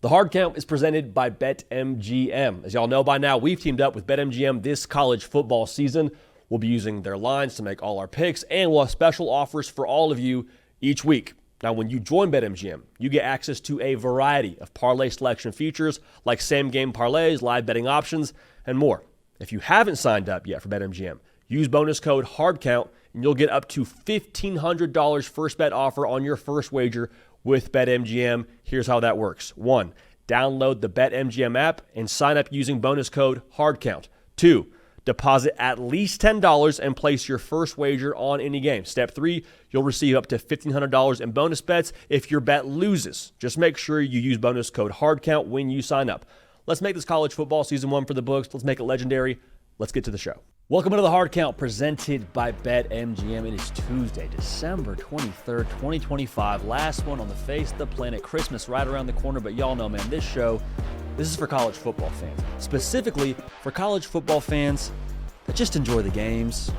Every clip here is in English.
The Hard Count is presented by BetMGM. As y'all know by now, we've teamed up with BetMGM this college football season. We'll be using their lines to make all our picks, and we'll have special offers for all of you each week. Now, when you join BetMGM, you get access to a variety of parlay selection features like same-game parlays, live betting options, and more. If you haven't signed up yet for BetMGM, use bonus code HARDCOUNT, and you'll get up to $1,500 first bet offer on your first wager with BetMGM. Here's how that works. 1, download the BetMGM app and sign up using bonus code HARDCOUNT. 2, deposit at least $10 and place your first wager on any game. Step 3, you'll receive up to $1,500 in bonus bets if your bet loses. Just make sure you use bonus code HARDCOUNT when you sign up. Let's make this college football season 1 for the books. Let's make it legendary. Let's get to the show. Welcome to the Hard Count presented by BetMGM. It is Tuesday, December 23rd, 2025. Last one on the face of the planet. Christmas right around the corner, but y'all know, man, this is for college football fans. Specifically for college football fans that just enjoy the games.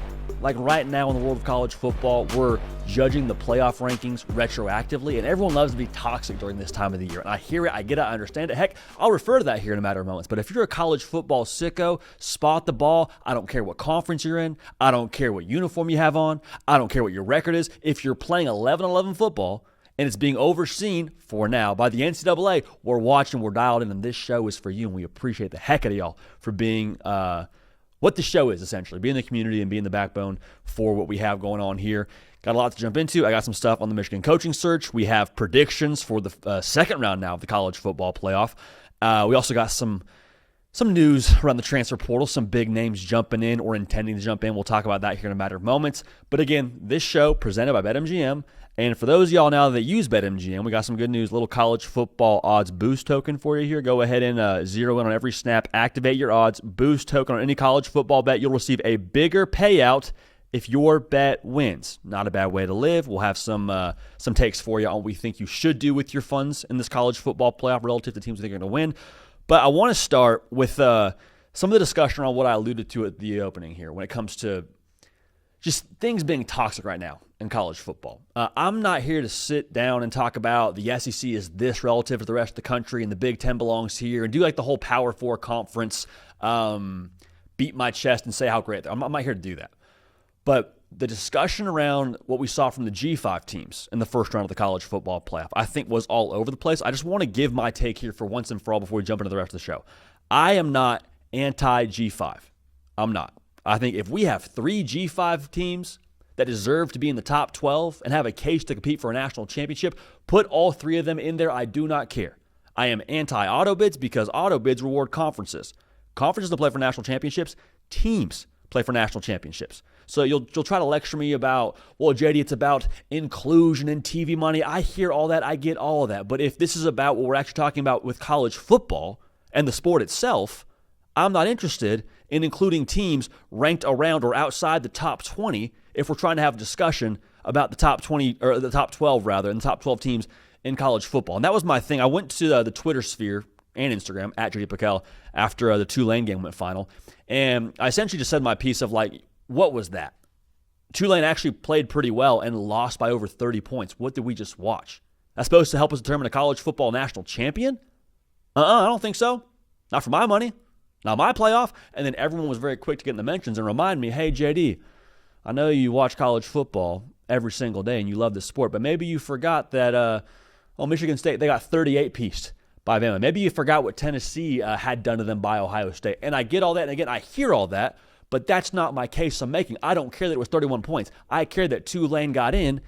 Like right now in the world of college football, we're judging the playoff rankings retroactively, and everyone loves to be toxic during this time of the year. And I hear it, I get it, I understand it. Heck, I'll refer to that here in a matter of moments. But if you're a college football sicko, spot the ball. I don't care what conference you're in. I don't care what uniform you have on. I don't care what your record is. If you're playing 11-11 football and it's being overseen for now by the NCAA, we're watching, we're dialed in, and this show is for you, and we appreciate the heck out of y'all for being what the show is, essentially, being the community and being the backbone for what we have going on here. Got a lot to jump into. I got some stuff on the Michigan coaching search. We have predictions for the second round now of the college football playoff. We also got some news around the transfer portal, some big names jumping in or intending to jump in. We'll talk about that here in a matter of moments. But again, this show presented by BetMGM. And for those of y'all now that use BetMGM, we got some good news. Little college football odds boost token for you here. Go ahead and zero in on every snap. Activate your odds boost token on any college football bet. You'll receive a bigger payout if your bet wins. Not a bad way to live. We'll have some takes for you on what we think you should do with your funds in this college football playoff relative to teams that are going to win. But I want to start with some of the discussion on what I alluded to at the opening here when it comes to just things being toxic right now in college football. I'm not here to sit down and talk about the SEC is this relative to the rest of the country and the Big Ten belongs here and do like the whole Power 4 conference, beat my chest and say how great they are. I'm not here to do that. But the discussion around what we saw from the G5 teams in the first round of the college football playoff, I think was all over the place. I just want to give my take here for once and for all before we jump into the rest of the show. I am not anti-G5. I'm not. I think if we have 3 G5 teams that deserve to be in the top 12 and have a case to compete for a national championship, put all 3 of them in there. I do not care. I am anti-auto bids because auto bids reward conferences. Conferences don't play for national championships. Teams play for national championships. So you'll try to lecture me about, well, JD, it's about inclusion and TV money. I hear all that. I get all of that. But if this is about what we're actually talking about with college football and the sport itself, I'm not interested in including teams ranked around or outside the top 20 if we're trying to have a discussion about the top 20 or the top 12 rather, and the top 12 teams in college football. And that was my thing. I went to the Twitter sphere and Instagram at JD PicKell after the Tulane game went final, and I essentially just said my piece of like, what was that? Tulane actually played pretty well and lost by over 30 points. What did we just watch? That's supposed to help us determine a college football national champion? I don't think so. Not for my money. Not my playoff. And then everyone was very quick to get in the mentions and remind me, hey, JD, I know you watch college football every single day and you love this sport, but maybe you forgot that Michigan State, they got 38-pieced by Bama. Maybe you forgot what Tennessee had done to them by Ohio State. And I get all that. And again, I hear all that, but that's not my case I'm making. I don't care that it was 31 points. I care that Tulane got in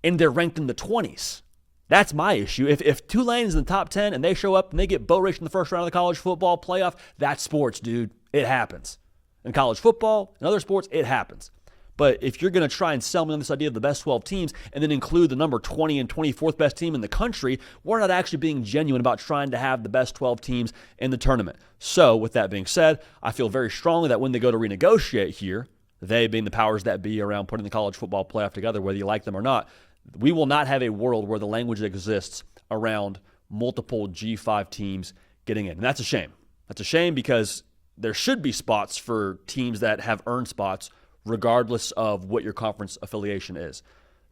and they're ranked in the 20s. That's my issue. If Tulane is in the top 10 and they show up and they get boat raced in the first round of the college football playoff, that's sports, dude. It happens. In college football and other sports, it happens. But if you're going to try and sell me on this idea of the best 12 teams and then include the number 20 and 24th best team in the country, we're not actually being genuine about trying to have the best 12 teams in the tournament. So with that being said, I feel very strongly that when they go to renegotiate here, they being the powers that be around putting the college football playoff together, whether you like them or not, we will not have a world where the language exists around multiple G5 teams getting in. And that's a shame. That's a shame because there should be spots for teams that have earned spots regardless of what your conference affiliation is.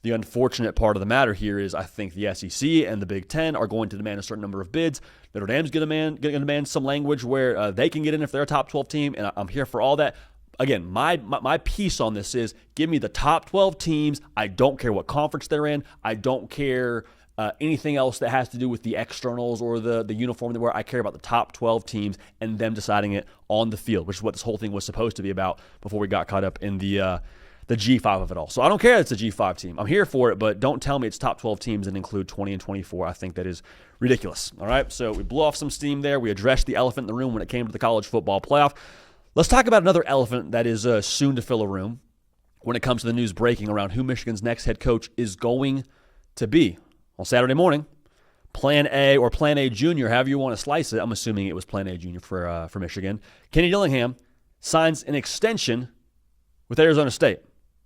The unfortunate part of the matter here is I think the SEC and the Big Ten are going to demand a certain number of bids. Notre Dame's going to demand some language where they can get in if they're a top 12 team, and I'm here for all that. Again, my piece on this is give me the top 12 teams. I don't care what conference they're in. I don't care anything else that has to do with the externals or the uniform they wear. I care about the top 12 teams and them deciding it on the field, which is what this whole thing was supposed to be about before we got caught up in the G5 of it all. So I don't care if it's a G5 team. I'm here for it, but don't tell me it's top 12 teams and include 20 and 24. I think that is ridiculous. All right, so we blew off some steam there. We addressed the elephant in the room when it came to the college football playoff. Let's talk about another elephant that is soon to fill a room when it comes to the news breaking around who Michigan's next head coach is going to be. On Saturday morning, Plan A or Plan A Junior, however you want to slice it, I'm assuming it was Plan A Junior for Michigan, Kenny Dillingham signs an extension with Arizona State.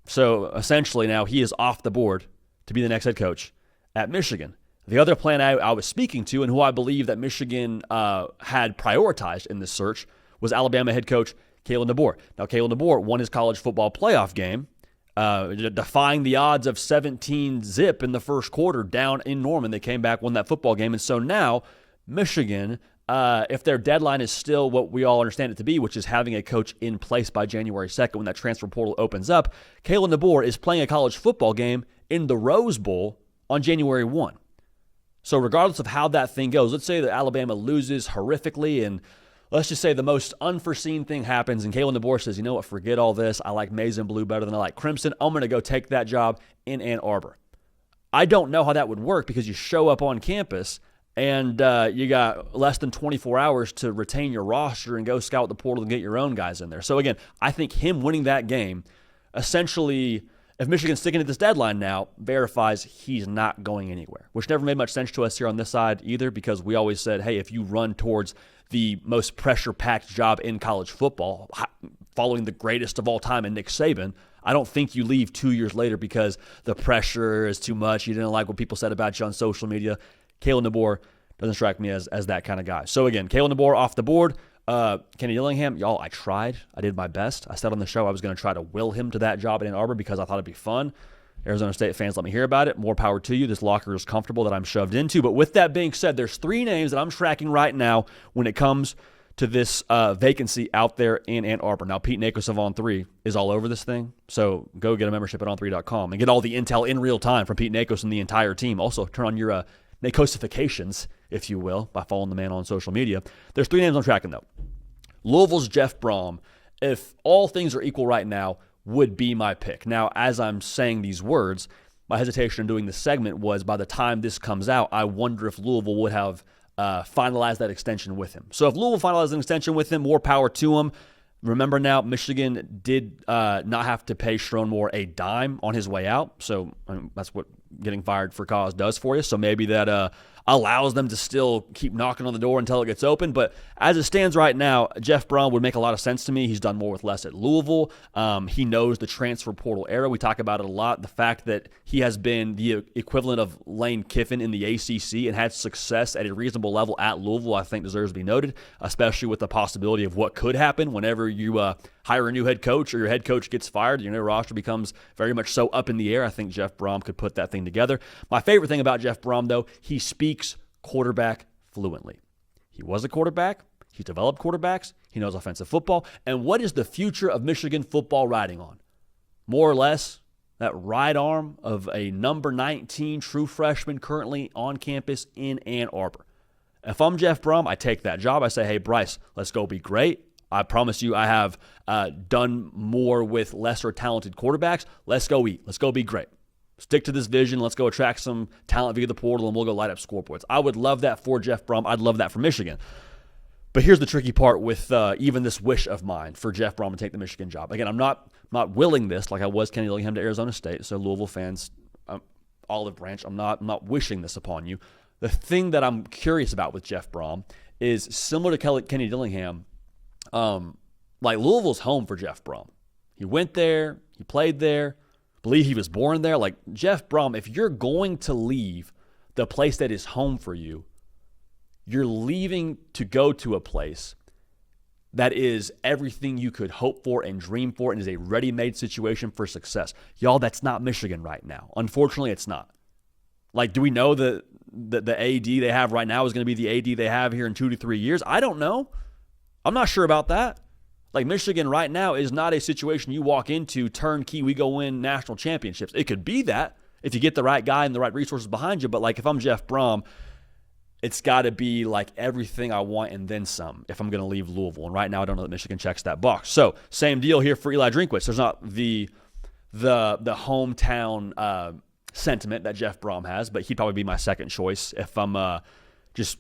So essentially now he is off the board to be the next head coach at Michigan. The other plan I was speaking to and who I believe that Michigan had prioritized in this search was Alabama head coach Kalen DeBoer. Now, Kalen DeBoer won his college football playoff game, defying the odds of 17-zip in the first quarter down in Norman. They came back, won that football game. And so now Michigan, if their deadline is still what we all understand it to be, which is having a coach in place by January 2nd when that transfer portal opens up, Kalen DeBoer is playing a college football game in the Rose Bowl on January 1. So regardless of how that thing goes, let's say that Alabama loses horrifically and let's just say the most unforeseen thing happens and Kalen DeBoer says, you know what, forget all this. I like maize and blue better than I like crimson. I'm going to go take that job in Ann Arbor. I don't know how that would work because you show up on campus and you got less than 24 hours to retain your roster and go scout the portal and get your own guys in there. So again, I think him winning that game essentially, if Michigan's sticking to this deadline now, verifies he's not going anywhere, which never made much sense to us here on this side either because we always said, hey, if you run towards the most pressure-packed job in college football, following the greatest of all time in Nick Saban, I don't think you leave 2 years later because the pressure is too much. You didn't like what people said about you on social media. Kalen DeBoer doesn't strike me as that kind of guy. So again, Kalen DeBoer off the board. Kenny Dillingham, y'all, I tried. I did my best. I said on the show I was going to try to will him to that job in Ann Arbor because I thought it'd be fun. Arizona State fans, let me hear about it. More power to you. This locker is comfortable that I'm shoved into. But with that being said, there's 3 names that I'm tracking right now when it comes to this vacancy out there in Ann Arbor. Now, Pete Nakos of On3 is all over this thing, so go get a membership at on3.com and get all the intel in real time from Pete Nakos and the entire team. Also, turn on your Nakosifications, if you will, by following the man on social media. There's 3 names I'm tracking, though. Louisville's Jeff Brom, if all things are equal right now, would be my pick. Now, as I'm saying these words, my hesitation in doing this segment was by the time this comes out, I wonder if Louisville would have finalized that extension with him. So if Louisville finalized an extension with him, more power to him. Remember now, Michigan did not have to pay Sharon Moore a dime on his way out. So that's what getting fired for cause does for you. So maybe that allows them to still keep knocking on the door until it gets open. But as it stands right now, Jeff Brom would make a lot of sense to me. He's done more with less at Louisville. He knows the transfer portal era. We talk about it a lot. The fact that he has been the equivalent of Lane Kiffin in the ACC and had success at a reasonable level at Louisville, I think deserves to be noted, especially with the possibility of what could happen whenever you hire a new head coach or your head coach gets fired. Your new roster becomes very much so up in the air. I think Jeff Brom could put that thing together. My favorite thing about Jeff Brom, though, he speaks quarterback fluently. He was a quarterback. He's developed quarterbacks. He knows offensive football. And what is the future of Michigan football riding on? More or less, that right arm of a number 19 true freshman currently on campus in Ann Arbor. If I'm Jeff Brom, I take that job. I say, hey, Bryce, let's go be great. I promise you I have done more with lesser talented quarterbacks. Let's go eat. Let's go be great. Stick to this vision. Let's go attract some talent via the portal, and we'll go light up scoreboards. I would love that for Jeff Brom. I'd love that for Michigan. But here's the tricky part with even this wish of mine for Jeff Brom to take the Michigan job. Again, I'm not willing this like I was Kenny Dillingham to Arizona State. So Louisville fans, olive branch, I'm not wishing this upon you. The thing that I'm curious about with Jeff Brom is similar to Kenny Dillingham. Like Louisville's home for Jeff Brom. He went there. He played there. Believe he was born there. Like Jeff Brom, if you're going to leave the place that is home for you, you're leaving to go to a place that is everything you could hope for and dream for and is a ready-made situation for success. Y'all, that's not Michigan right now. Unfortunately, it's not. Like, do we know that the AD they have right now is going to be the AD they have here in 2 to 3 years? I don't know. I'm not sure about that. Like, Michigan right now is not a situation you walk into, turnkey, we go win national championships. It could be that if you get the right guy and the right resources behind you. But, like, if I'm Jeff Brom, it's got to be, like, everything I want and then some if I'm going to leave Louisville. And right now I don't know that Michigan checks that box. So, same deal here for Eli Drinkwitz. There's not the hometown sentiment that Jeff Brom has, but he'd probably be my second choice if I'm just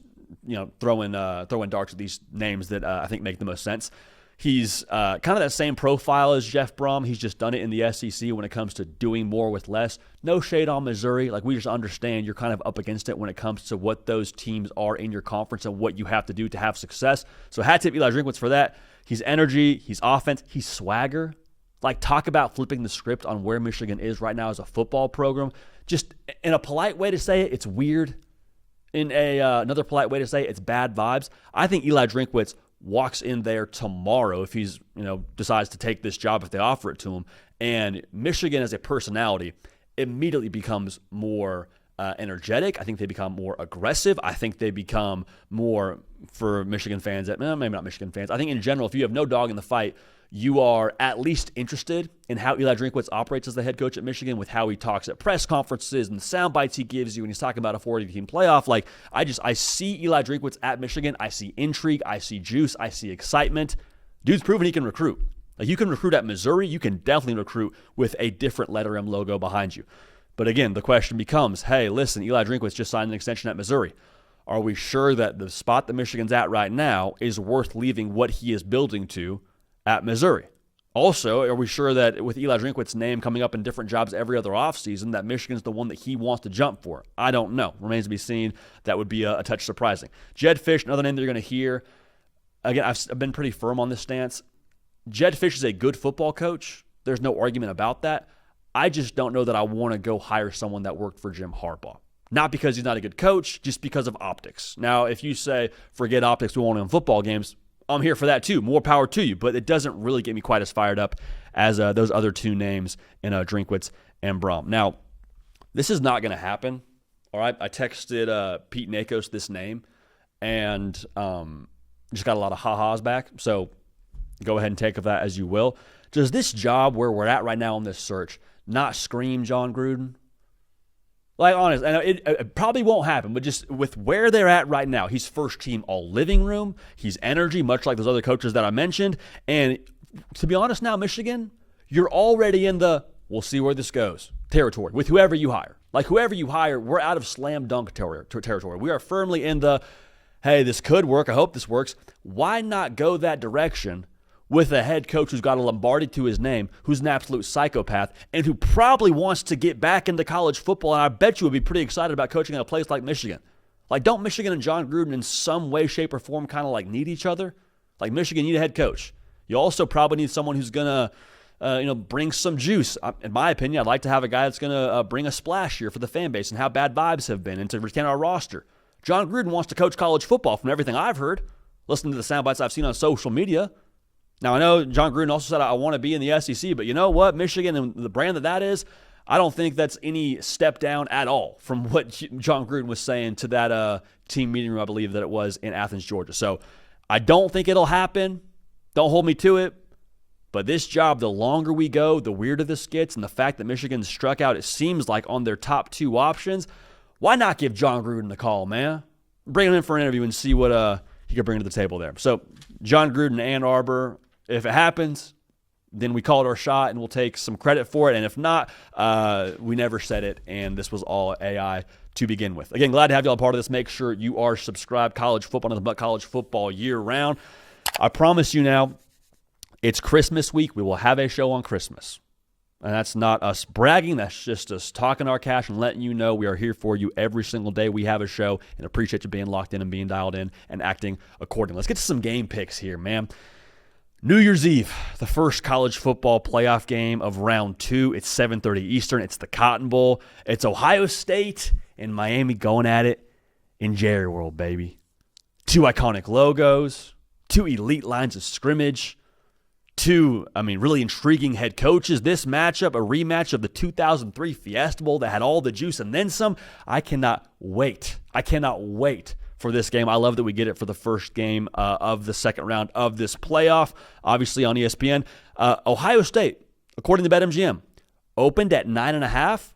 throwing darts at these names that I think make the most sense. He's kind of that same profile as Jeff Brom. He's just done it in the SEC when it comes to doing more with less. No shade on Missouri. Like, we just understand you're kind of up against it when it comes to what those teams are in your conference and what you have to do to have success. So hat tip Eli Drinkwitz for that. He's energy, he's offense, he's swagger. Like, talk about flipping the script on where Michigan is right now as a football program. Just in a polite way to say it, it's weird. In another polite way to say it, it's bad vibes. I think Eli Drinkwitz walks in there tomorrow if he's, decides to take this job if they offer it to him. And Michigan as a personality immediately becomes more energetic. I think they become more aggressive. I think they become more, for Michigan fans, maybe not Michigan fans. I think in general, if you have no dog in the fight, you are at least interested in how Eli Drinkwitz operates as the head coach at Michigan, with how he talks at press conferences and the sound bites he gives you when he's talking about a 40-team playoff. Like, I see Eli Drinkwitz at Michigan. I see intrigue. I see juice. I see excitement. Dude's proven he can recruit. Like, you can recruit at Missouri. You can definitely recruit with a different letter M logo behind you. But again, the question becomes, hey, listen, Eli Drinkwitz just signed an extension at Missouri. Are we sure that the spot that Michigan's at right now is worth leaving what he is building to at Missouri? Also, are we sure that with Eli Drinkwitz's name coming up in different jobs every other offseason, that Michigan's the one that he wants to jump for? I don't know. Remains to be seen. That would be a touch surprising. Jed Fish, another name that you're going to hear. Again, I've been pretty firm on this stance. Jed Fish is a good football coach. There's no argument about that. I just don't know that I want to go hire someone that worked for Jim Harbaugh. Not because he's not a good coach, just because of optics. Now, if you say, forget optics, we want to win football games, I'm here for that too. More power to you. But it doesn't really get me quite as fired up as those other two names in Drinkwitz and Brom. Now, this is not going to happen. All right, I texted Pete Nakos this name and just got a lot of ha-has back. So go ahead and take of that as you will. Does this job where we're at right now on this search not scream John Gruden? Like, honest, I know it probably won't happen, but just with where they're at right now, he's first team all living room. He's energy, much like those other coaches that I mentioned. And to be honest now, Michigan, you're already in the we'll see where this goes territory with whoever you hire. Like, whoever you hire, we're out of slam dunk territory. We are firmly in the, hey, this could work. I hope this works. Why not go that direction with a head coach who's got a Lombardi to his name, who's an absolute psychopath, and who probably wants to get back into college football, and I bet you would be pretty excited about coaching at a place like Michigan. Like, don't Michigan and John Gruden in some way, shape, or form kind of like need each other? Like, Michigan need a head coach. You also probably need someone who's going to bring some juice. In my opinion, I'd like to have a guy that's going to bring a splash here for the fan base and how bad vibes have been and to retain our roster. John Gruden wants to coach college football from everything I've heard, listening to the sound bites I've seen on social media. Now, I know John Gruden also said, I want to be in the SEC, but you know what? Michigan and the brand that is, I don't think that's any step down at all from what John Gruden was saying to that team meeting room, I believe that it was in Athens, Georgia. So I don't think it'll happen. Don't hold me to it. But this job, the longer we go, the weirder this gets, and the fact that Michigan struck out, it seems like, on their top two options, why not give John Gruden the call, man? Bring him in for an interview and see what he could bring to the table there. So John Gruden, Ann Arbor, if it happens, then we called our shot and we'll take some credit for it. And if not, we never said it, and this was all AI to begin with. Again, glad to have you all a part of this. Make sure you are subscribed. College football, nothing but college football year-round. I promise you now, it's Christmas week. We will have a show on Christmas. And that's not us bragging. That's just us talking our cash and letting you know we are here for you every single day. We have a show, and appreciate you being locked in and being dialed in and acting accordingly. Let's get to some game picks here, man. New Year's Eve, the first college football playoff game of round 2. It's 7:30 Eastern. It's the Cotton Bowl. It's Ohio State and Miami going at it in Jerry World, baby. Two iconic logos, two elite lines of scrimmage, two, really intriguing head coaches. This matchup, a rematch of the 2003 Fiesta Bowl that had all the juice and then some. I cannot wait. For this game. I love that we get it for the first game of the second round of this playoff, obviously on ESPN. Ohio State, according to BetMGM, opened at 9.5.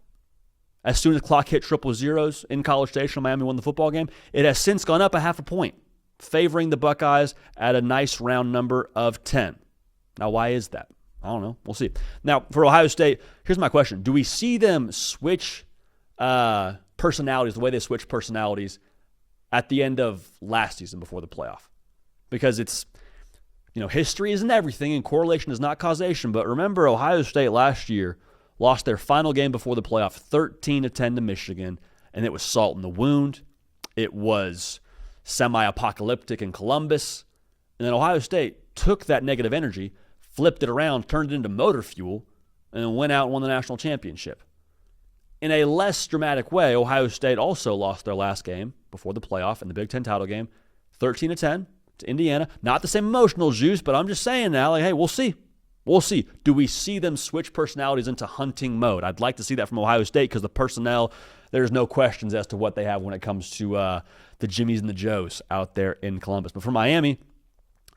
As soon as the clock hit triple zeros in College Station, Miami won the football game. It has since gone up a half a point, favoring the Buckeyes at a nice round number of 10. Now, why is that? I don't know. We'll see. Now, for Ohio State, here's my question. Do we see them switch personalities, the way they switch personalities, at the end of last season before the playoff? Because it's, history isn't everything and correlation is not causation. But remember, Ohio State last year lost their final game before the playoff 13-10 to Michigan, and it was salt in the wound. It was semi-apocalyptic in Columbus. And then Ohio State took that negative energy, flipped it around, turned it into motor fuel, and then went out and won the national championship. In a less dramatic way, Ohio State also lost their last game before the playoff in the Big Ten title game, 13-10 to Indiana. Not the same emotional juice, but I'm just saying now, hey, we'll see. We'll see. Do we see them switch personalities into hunting mode? I'd like to see that from Ohio State because the personnel, there's no questions as to what they have when it comes to the Jimmies and the Joes out there in Columbus. But for Miami,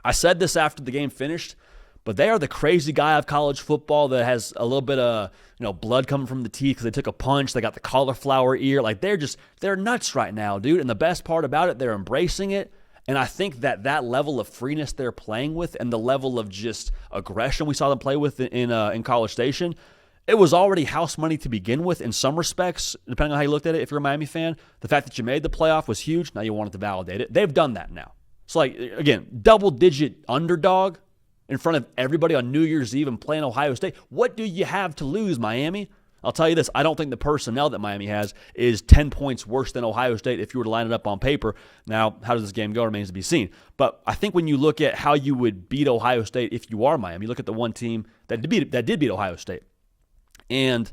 I said this after the game finished, but they are the crazy guy of college football that has a little bit of blood coming from the teeth because they took a punch. They got the cauliflower ear. Like they're nuts right now, dude. And the best part about it, they're embracing it. And I think that level of freeness they're playing with and the level of just aggression we saw them play with in College Station, it was already house money to begin with in some respects, depending on how you looked at it. If you're a Miami fan, the fact that you made the playoff was huge. Now you wanted to validate it. They've done that now. So, again, double-digit underdog in front of everybody on New Year's Eve and playing Ohio State. What do you have to lose, Miami? I'll tell you this. I don't think the personnel that Miami has is 10 points worse than Ohio State if you were to line it up on paper. Now, how does this game go remains to be seen. But I think when you look at how you would beat Ohio State if you are Miami, look at the one team that did beat Ohio State. And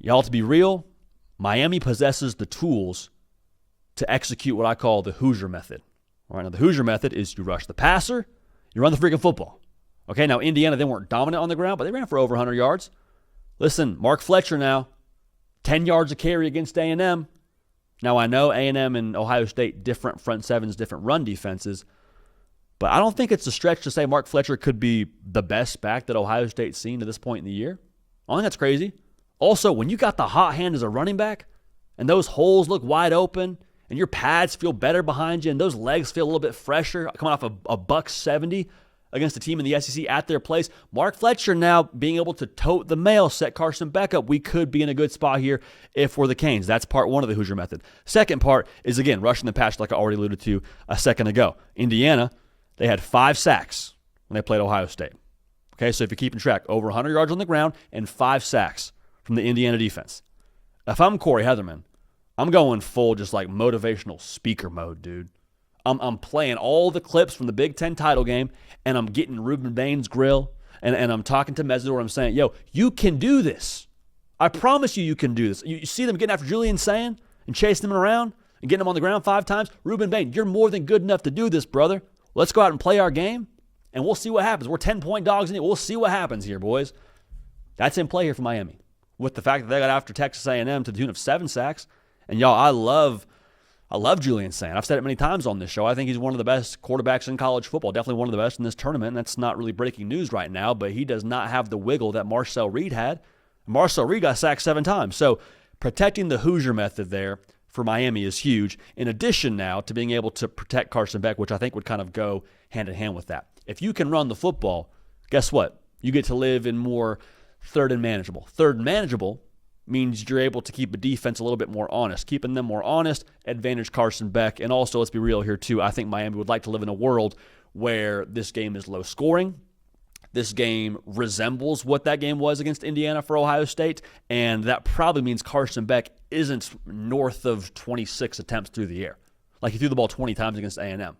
y'all, to be real, Miami possesses the tools to execute what I call the Hoosier method. All right, now the Hoosier method is you rush the passer, you run the freaking football. Okay, now Indiana, they weren't dominant on the ground, but they ran for over 100 yards. Listen, Mark Fletcher now, 10 yards a carry against A&M. Now I know A&M and Ohio State, different front sevens, different run defenses, but I don't think it's a stretch to say Mark Fletcher could be the best back that Ohio State's seen to this point in the year. I think that's crazy. Also, when you got the hot hand as a running back and those holes look wide open and your pads feel better behind you and those legs feel a little bit fresher coming off a $170 against a team in the SEC at their place, Mark Fletcher now being able to tote the mail, set Carson Beck up. We could be in a good spot here if we're the Canes. That's part one of the Hoosier method. Second part is, again, rushing the passer like I already alluded to a second ago. Indiana, they had 5 sacks when they played Ohio State. Okay, so if you're keeping track, over 100 yards on the ground and 5 sacks from the Indiana defense. If I'm Corey Heatherman, I'm going full just like motivational speaker mode, dude. I'm playing all the clips from the Big Ten title game, and I'm getting Ruben Bain's grill, and I'm talking to Mesidor. I'm saying, yo, you can do this. I promise you can do this. You see them getting after Julian Sand and chasing him around and getting him on the ground 5 times? Ruben Bain, you're more than good enough to do this, brother. Let's go out and play our game, and we'll see what happens. We're 10-point dogs in it. We'll see what happens here, boys. That's in play here for Miami. With the fact that they got after Texas A&M to the tune of 7 sacks. And, y'all, I love Julian Sand. I've said it many times on this show. I think he's one of the best quarterbacks in college football, definitely one of the best in this tournament. And that's not really breaking news right now, but he does not have the wiggle that Marcel Reed had. Marcel Reed got sacked 7 times. So protecting the Hoosier method there for Miami is huge, in addition now to being able to protect Carson Beck, which I think would kind of go hand in hand with that. If you can run the football, guess what? You get to live in more third and manageable. Third and manageable means you're able to keep a defense a little bit more honest. Keeping them more honest, advantage Carson Beck. And also, let's be real here too, I think Miami would like to live in a world where this game is low scoring. This game resembles what that game was against Indiana for Ohio State, and that probably means Carson Beck isn't north of 26 attempts through the air. Like he threw the ball 20 times against A&M.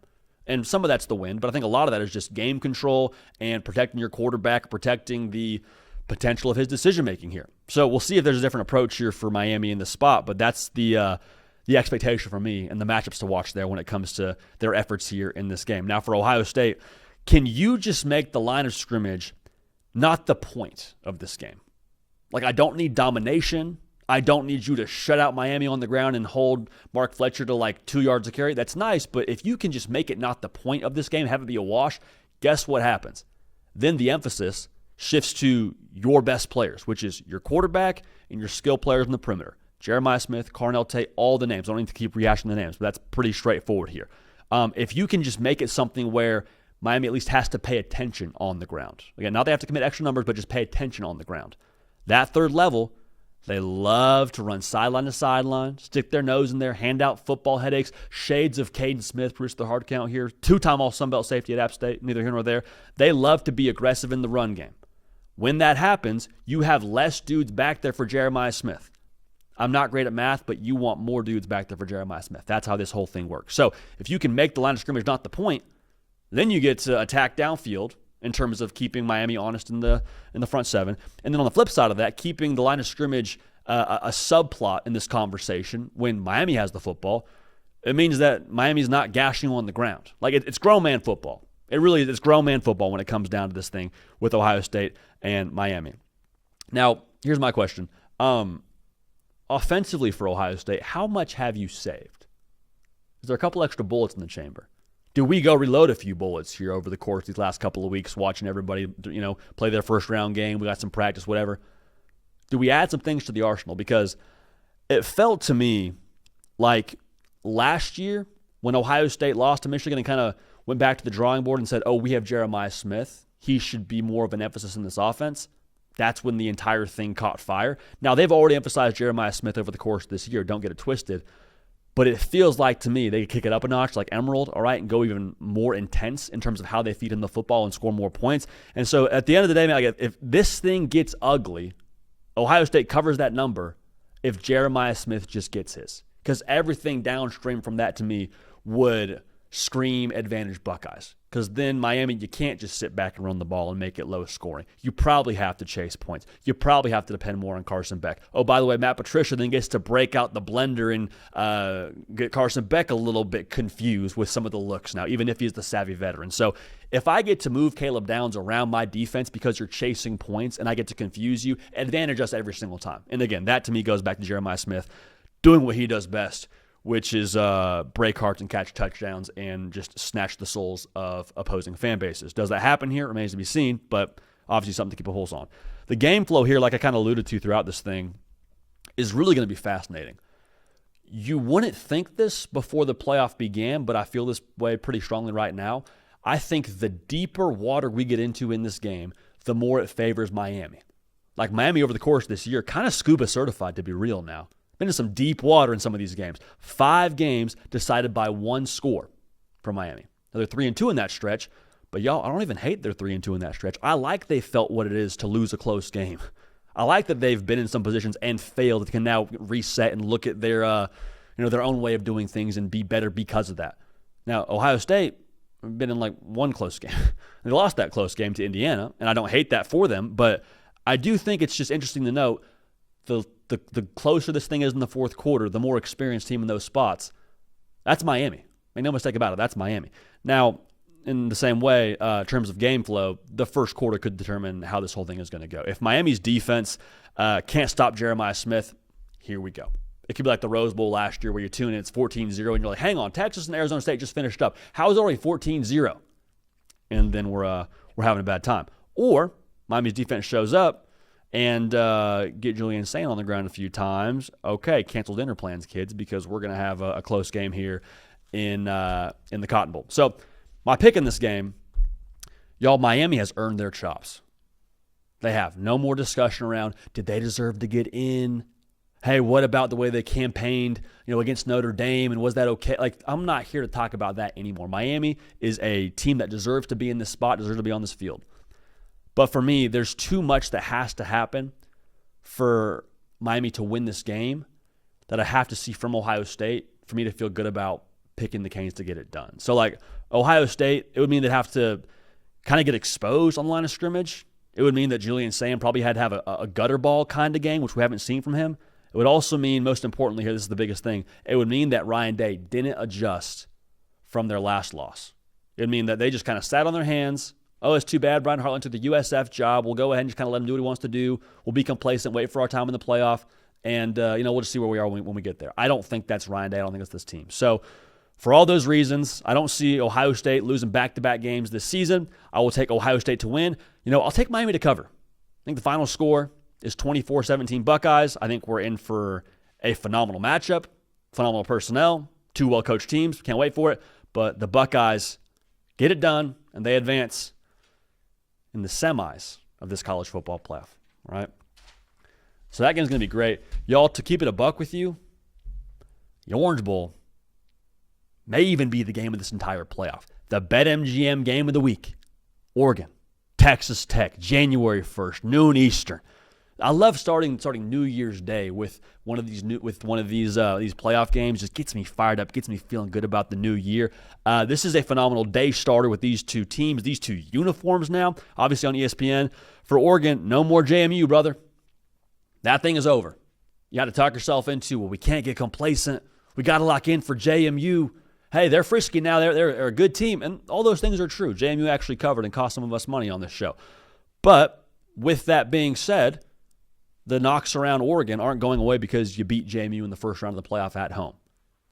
And some of that's the win, but I think a lot of that is just game control and protecting your quarterback, protecting the potential of his decision-making here. So we'll see if there's a different approach here for Miami in the spot, but that's the the expectation for me and the matchups to watch there when it comes to their efforts here in this game. Now, for Ohio State, can you just make the line of scrimmage not the point of this game? Like, I don't need domination. I don't need you to shut out Miami on the ground and hold Mark Fletcher to like 2 yards a carry. That's nice, but if you can just make it not the point of this game, have it be a wash, guess what happens? Then the emphasis shifts to your best players, which is your quarterback and your skill players in the perimeter. Jeremiah Smith, Carnell Tate, all the names. I don't need to keep rehashing the names, but that's pretty straightforward here. If you can just make it something where Miami at least has to pay attention on the ground. Again, not they have to commit extra numbers, but just pay attention on the ground. That third level, they love to run sideline to sideline, stick their nose in there, hand out football headaches, shades of Caden Smith, produce the hard count here, 2-time All-Sun Belt safety at App State, neither here nor there. They love to be aggressive in the run game. When that happens, you have less dudes back there for Jeremiah Smith. I'm not great at math, but you want more dudes back there for Jeremiah Smith. That's how this whole thing works. So if you can make the line of scrimmage not the point, then you get to attack downfield in terms of keeping Miami honest in the front seven. And then on the flip side of that, keeping the line of scrimmage a subplot in this conversation when Miami has the football, it means that Miami's not gashing on the ground. Like, it's grown man football. It really is grown man football when it comes down to this thing with Ohio State and Miami. Now, here's my question. Offensively for Ohio State, how much have you saved? Is there a couple extra bullets in the chamber? Do we go reload a few bullets here over the course of these last couple of weeks, watching everybody, play their first round game? We got some practice, whatever. Do we add some things to the arsenal? Because it felt to me like last year when Ohio State lost to Michigan and kind of went back to the drawing board and said, oh, we have Jeremiah Smith. He should be more of an emphasis in this offense. That's when the entire thing caught fire. Now, they've already emphasized Jeremiah Smith over the course of this year. Don't get it twisted. But it feels like to me they could kick it up a notch like Emerald, all right, and go even more intense in terms of how they feed him the football and score more points. And so at the end of the day, man, if this thing gets ugly, Ohio State covers that number if Jeremiah Smith just gets his. Because everything downstream from that to me would scream advantage Buckeyes. Because then Miami, you can't just sit back and run the ball and make it low scoring. You probably have to chase points. You probably have to depend more on Carson Beck. Oh, by the way, Matt Patricia then gets to break out the blender and get Carson Beck a little bit confused with some of the looks now, even if he's the savvy veteran. So if I get to move Caleb Downs around my defense because you're chasing points and I get to confuse you, advantage us every single time. And again, that to me goes back to Jeremiah Smith doing what he does best, which is break hearts and catch touchdowns and just snatch the souls of opposing fan bases. Does that happen here? It remains to be seen, but obviously something to keep a pulse on. The game flow here, like I kind of alluded to throughout this thing, is really going to be fascinating. You wouldn't think this before the playoff began, but I feel this way pretty strongly right now. I think the deeper water we get into in this game, the more it favors Miami. Like Miami over the course of this year, kind of scuba certified to be real now. Been in some deep water in some of these games. 5 games decided by 1 score for Miami. Now they're 3-2 in that stretch, but y'all, I don't even hate they're 3-2 in that stretch. I like they felt what it is to lose a close game. I like that they've been in some positions and failed that can now reset and look at their their own way of doing things and be better because of that. Now, Ohio State been in like 1 close game. They lost that close game to Indiana, and I don't hate that for them, but I do think it's just interesting to note the closer this thing is in the fourth quarter, the more experienced team in those spots, that's Miami. Make no mistake about it, that's Miami. Now, in the same way, in terms of game flow, the first quarter could determine how this whole thing is going to go. If Miami's defense can't stop Jeremiah Smith, here we go. It could be like the Rose Bowl last year where you're tuning in, it's 14-0, and you're like, hang on, Texas and Arizona State just finished up. How is it already 14-0? And then we're having a bad time. Or Miami's defense shows up, and get Julian Saint on the ground a few times. Okay, cancel dinner plans, kids, because we're going to have a close game here in the Cotton Bowl. So my pick in this game, y'all, Miami has earned their chops. They have. No more discussion around, did they deserve to get in? Hey, what about the way they campaigned, against Notre Dame, and was that okay? Like, I'm not here to talk about that anymore. Miami is a team that deserves to be in this spot, deserves to be on this field. But for me, there's too much that has to happen for Miami to win this game that I have to see from Ohio State for me to feel good about picking the Canes to get it done. So, like, Ohio State, it would mean they'd have to kind of get exposed on the line of scrimmage. It would mean that Julian Saint probably had to have a gutter ball kind of game, which we haven't seen from him. It It would also mean, most importantly here, this is the biggest thing, it would mean that Ryan Day didn't adjust from their last loss. It would mean that they just kind of sat on their hands. Oh, it's too bad Brian Hartline took the USF job. We'll go ahead and just kind of let him do what he wants to do. We'll be complacent, wait for our time in the playoff, and we'll just see where we are when we get there. I don't think that's Ryan Day. I don't think it's this team. So for all those reasons, I don't see Ohio State losing back-to-back games this season. I will take Ohio State to win. I'll take Miami to cover. I think the final score is 24-17 Buckeyes. I think we're in for a phenomenal matchup, phenomenal personnel, two well-coached teams. Can't wait for it. But the Buckeyes get it done, and they advance in the semis of this college football playoff, all right? So that game's going to be great. Y'all, to keep it a buck with you, the Orange Bowl may even be the game of this entire playoff. The BetMGM game of the week. Oregon, Texas Tech, January 1st, noon Eastern. I love starting New Year's Day with one of these playoff games. Just gets me fired up, gets me feeling good about the new year. This is a phenomenal day starter with these two teams, these two uniforms now, obviously on ESPN. For Oregon, no more JMU, brother. That thing is over. You got to talk yourself into, well, we can't get complacent. We got to lock in for JMU. Hey, they're frisky now. They're a good team, and all those things are true. JMU actually covered and cost some of us money on this show. But with that being said, the knocks around Oregon aren't going away because you beat JMU in the first round of the playoff at home.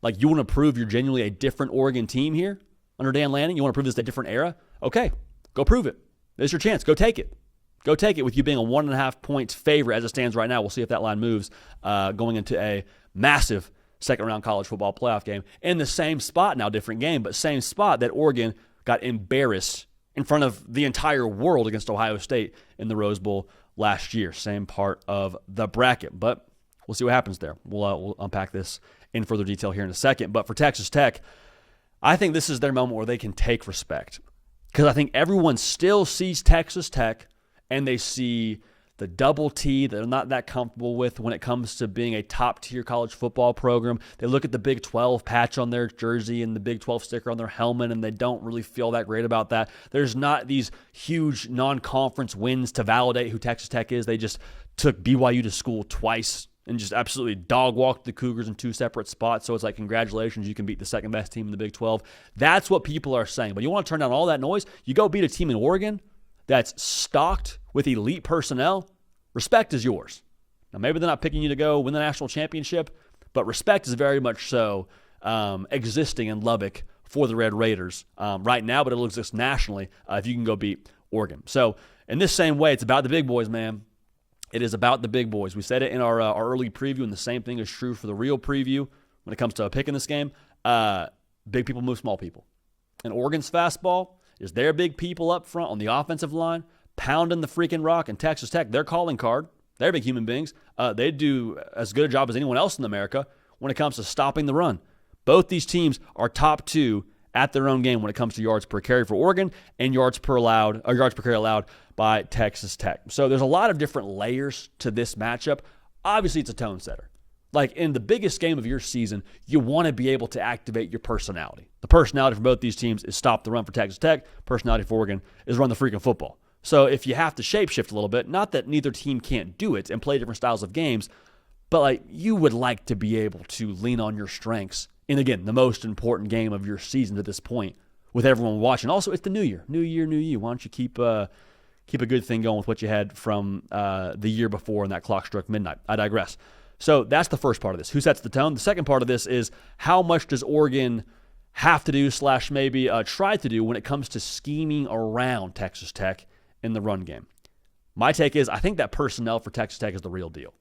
Like, you want to prove you're genuinely a different Oregon team here under Dan Lanning? You want to prove this is a different era? Okay, go prove it. There's your chance. Go take it. Go take it with you being a 1.5 points favorite as it stands right now. We'll see if that line moves going into a massive second-round college football playoff game in the same spot now, different game, but same spot that Oregon got embarrassed in front of the entire world against Ohio State in the Rose Bowl last year. Same part of the bracket, but we'll see what happens there. We'll unpack this in further detail here in a second. But for Texas Tech, I think this is their moment where they can take respect, because I think everyone still sees Texas Tech and they see the double T that they're not that comfortable with when it comes to being a top-tier college football program. They look at the Big 12 patch on their jersey and the Big 12 sticker on their helmet, and they don't really feel that great about that. There's not these huge non-conference wins to validate who Texas Tech is. They just took BYU to school twice and just absolutely dog-walked the Cougars in two separate spots. So it's like, congratulations, you can beat the second-best team in the Big 12. That's what people are saying. But you want to turn down all that noise? You go beat a team in Oregon that's stocked with elite personnel. Respect is yours. Now, maybe they're not picking you to go win the national championship, but respect is very much so existing in Lubbock for the Red Raiders right now, but it'll exist nationally if you can go beat Oregon. So in this same way, it's about the big boys, man. It is about the big boys. We said it in our early preview, and the same thing is true for the real preview when it comes to picking this game. Big people move small people. And Oregon's fastball is their big people up front on the offensive line, pounding the freaking rock. And Texas Tech, their calling card, they're big human beings. They do as good a job as anyone else in America when it comes to stopping the run. Both these teams are top two at their own game when it comes to yards per carry for Oregon and yards per carry allowed by Texas Tech. So there's a lot of different layers to this matchup. Obviously, it's a tone setter. Like, in the biggest game of your season, you want to be able to activate your personality. The personality for both these teams is stop the run for Texas Tech. Personality for Oregon is run the freaking football. So if you have to shapeshift a little bit, not that neither team can't do it and play different styles of games, but like, you would like to be able to lean on your strengths in, again, the most important game of your season to this point with everyone watching. Also, it's the new year. New year, new you. Why don't you keep a good thing going with what you had from the year before and that clock struck midnight? I digress. So that's the first part of this. Who sets the tone? The second part of this is how much does Oregon have to do / maybe try to do when it comes to scheming around Texas Tech in the run game. My take is I think that personnel for Texas Tech is the real deal.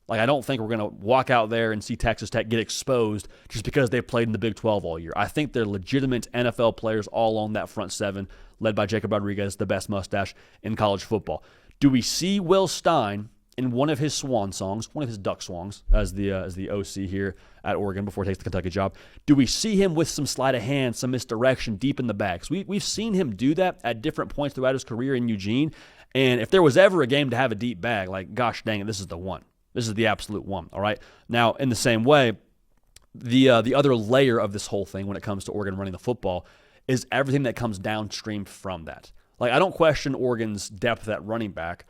Like, I don't think we're going to walk out there and see Texas Tech get exposed just because they've played in the Big 12 all year. I think they're legitimate NFL players all on that front seven, led by Jacob Rodriguez, the best mustache in college football. Do we see Will Stein in one of his swan songs, one of his duck songs, as the OC here at Oregon before he takes the Kentucky job? Do we see him with some sleight of hand, some misdirection deep in the bag? So we've seen him do that at different points throughout his career in Eugene. And if there was ever a game to have a deep bag, like, gosh dang it, this is the one. This is the absolute one, all right? Now, in the same way, the other layer of this whole thing when it comes to Oregon running the football is everything that comes downstream from that. Like, I don't question Oregon's depth at running back,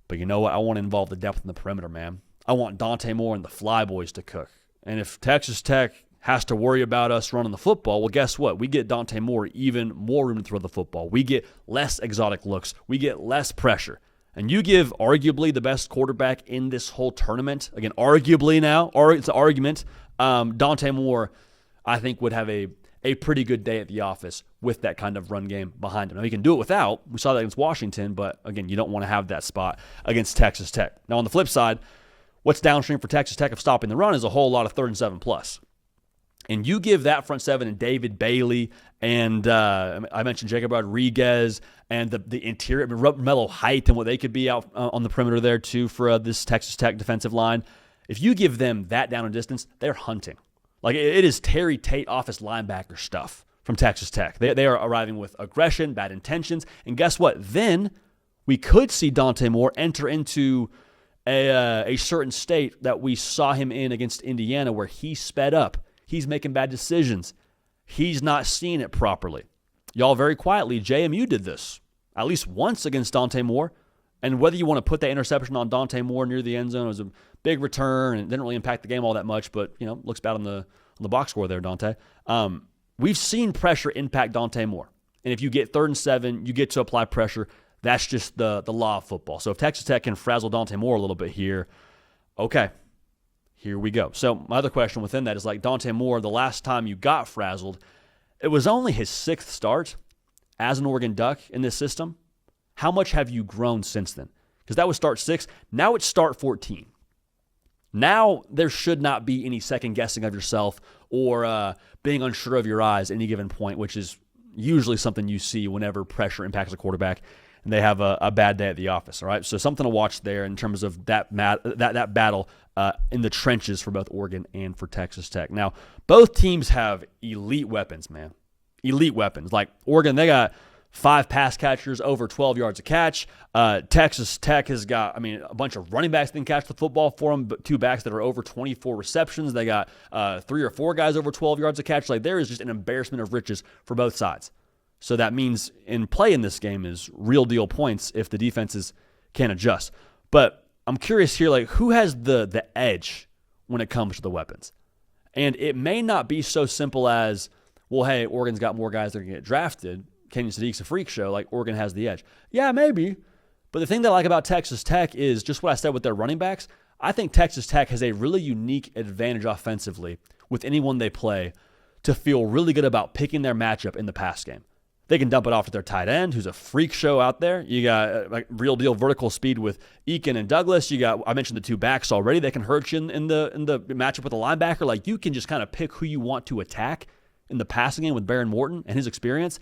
but you know what? I want to involve the depth in the perimeter, man. I want Dante Moore and the Flyboys to cook. And if Texas Tech has to worry about us running the football, well, guess what? We get Dante Moore even more room to throw the football. We get less exotic looks. We get less pressure. And you give arguably the best quarterback in this whole tournament, again, arguably now, or it's an argument, Dante Moore, I think, would have a pretty good day at the office with that kind of run game behind him. Now, he can do it without. We saw that against Washington, but, again, you don't want to have that spot against Texas Tech. Now, on the flip side, what's downstream for Texas Tech of stopping the run is a whole lot of 3rd and 7+. And you give that front seven and David Bailey and I mentioned Jacob Rodriguez and the interior, Mello Height and what they could be out on the perimeter there too for this Texas Tech defensive line. If you give them that down and distance, they're hunting. Like it is Terry Tate office linebacker stuff from Texas Tech. They are arriving with aggression, bad intentions, and guess what? Then we could see Dante Moore enter into a certain state that we saw him in against Indiana where he sped up. He's making bad decisions. He's not seeing it properly. Y'all very quietly, JMU did this at least once against Dante Moore. And whether you want to put that interception on Dante Moore near the end zone, it was a big return and it didn't really impact the game all that much, but looks bad on the box score there, Dante. We've seen pressure impact Dante Moore. And if you get 3rd and 7, you get to apply pressure. That's just the law of football. So if Texas Tech can frazzle Dante Moore a little bit here, okay. Here we go. So my other question within that is like Dante Moore, the last time you got frazzled, it was only his 6th start as an Oregon Duck in this system. How much have you grown since then? Because that was start 6. Now it's start 14. Now there should not be any second guessing of yourself or being unsure of your eyes at any given point, which is usually something you see whenever pressure impacts a quarterback and they have a bad day at the office. All right, so something to watch there in terms of that battle in the trenches for both Oregon and for Texas Tech. Now, both teams have elite weapons, man. Elite weapons. Like Oregon, they got 5 pass catchers over 12 yards a catch. Texas Tech has got, a bunch of running backs that can catch the football for them, but 2 backs that are over 24 receptions. They got 3 or 4 guys over 12 yards a catch. Like there is just an embarrassment of riches for both sides. So that means in play in this game is real deal points if the defenses can adjust. But I'm curious here, like who has the edge when it comes to the weapons? And it may not be so simple as, well, hey, Oregon's got more guys that are going to get drafted. Kenyon Sadiq's a freak show, like Oregon has the edge. Yeah, maybe. But the thing that I like about Texas Tech is just what I said with their running backs. I think Texas Tech has a really unique advantage offensively with anyone they play to feel really good about picking their matchup in the pass game. They can dump it off to their tight end, who's a freak show out there. You got real deal vertical speed with Eakin and Douglas. You got, I mentioned the 2 backs already. They can hurt you in the matchup with a linebacker. Like you can just kind of pick who you want to attack in the passing game with Baron Morton and his experience.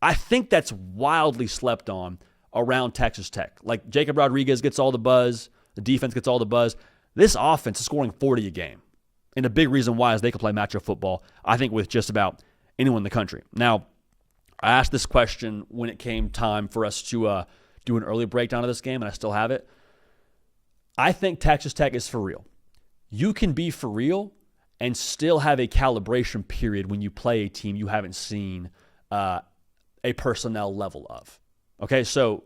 I think that's wildly slept on around Texas Tech. Like Jacob Rodriguez gets all the buzz. The defense gets all the buzz. This offense is scoring 40 a game. And a big reason why is they can play matchup football, I think, with just about anyone in the country. Now, I asked this question when it came time for us to do an early breakdown of this game, and I still have it. I think Texas Tech is for real. You can be for real and still have a calibration period when you play a team you haven't seen a personnel level of. Okay, so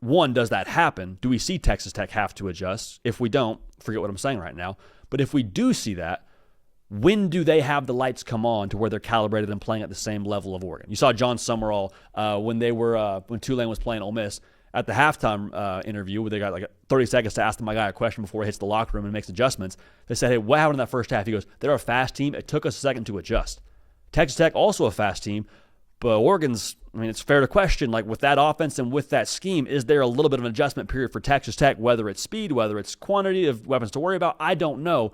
one, does that happen? Do we see Texas Tech have to adjust? If we don't, forget what I'm saying right now. But if we do see that, when do they have the lights come on to where they're calibrated and playing at the same level of Oregon? You saw John Summerall when Tulane was playing Ole Miss at the halftime interview where they got like 30 seconds to ask my guy a question before he hits the locker room and makes adjustments. They said, hey, what happened in that first half? He goes, they're a fast team. It took us a second to adjust. Texas Tech, also a fast team, but Oregon's, it's fair to question, like with that offense and with that scheme, is there a little bit of an adjustment period for Texas Tech, whether it's speed, whether it's quantity of weapons to worry about? I don't know.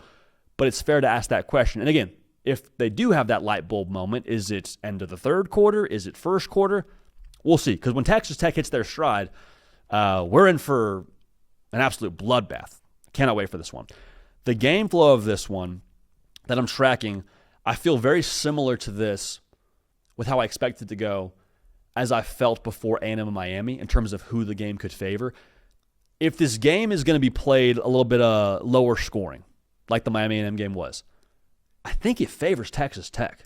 But it's fair to ask that question. And again, if they do have that light bulb moment, is it end of the 3rd quarter? Is it 1st quarter? We'll see. Because when Texas Tech hits their stride, we're in for an absolute bloodbath. Cannot wait for this one. The game flow of this one that I'm tracking, I feel very similar to this with how I expect it to go as I felt before A&M and Miami in terms of who the game could favor. If this game is going to be played a little bit lower scoring, like the Miami A&M game was, I think it favors Texas Tech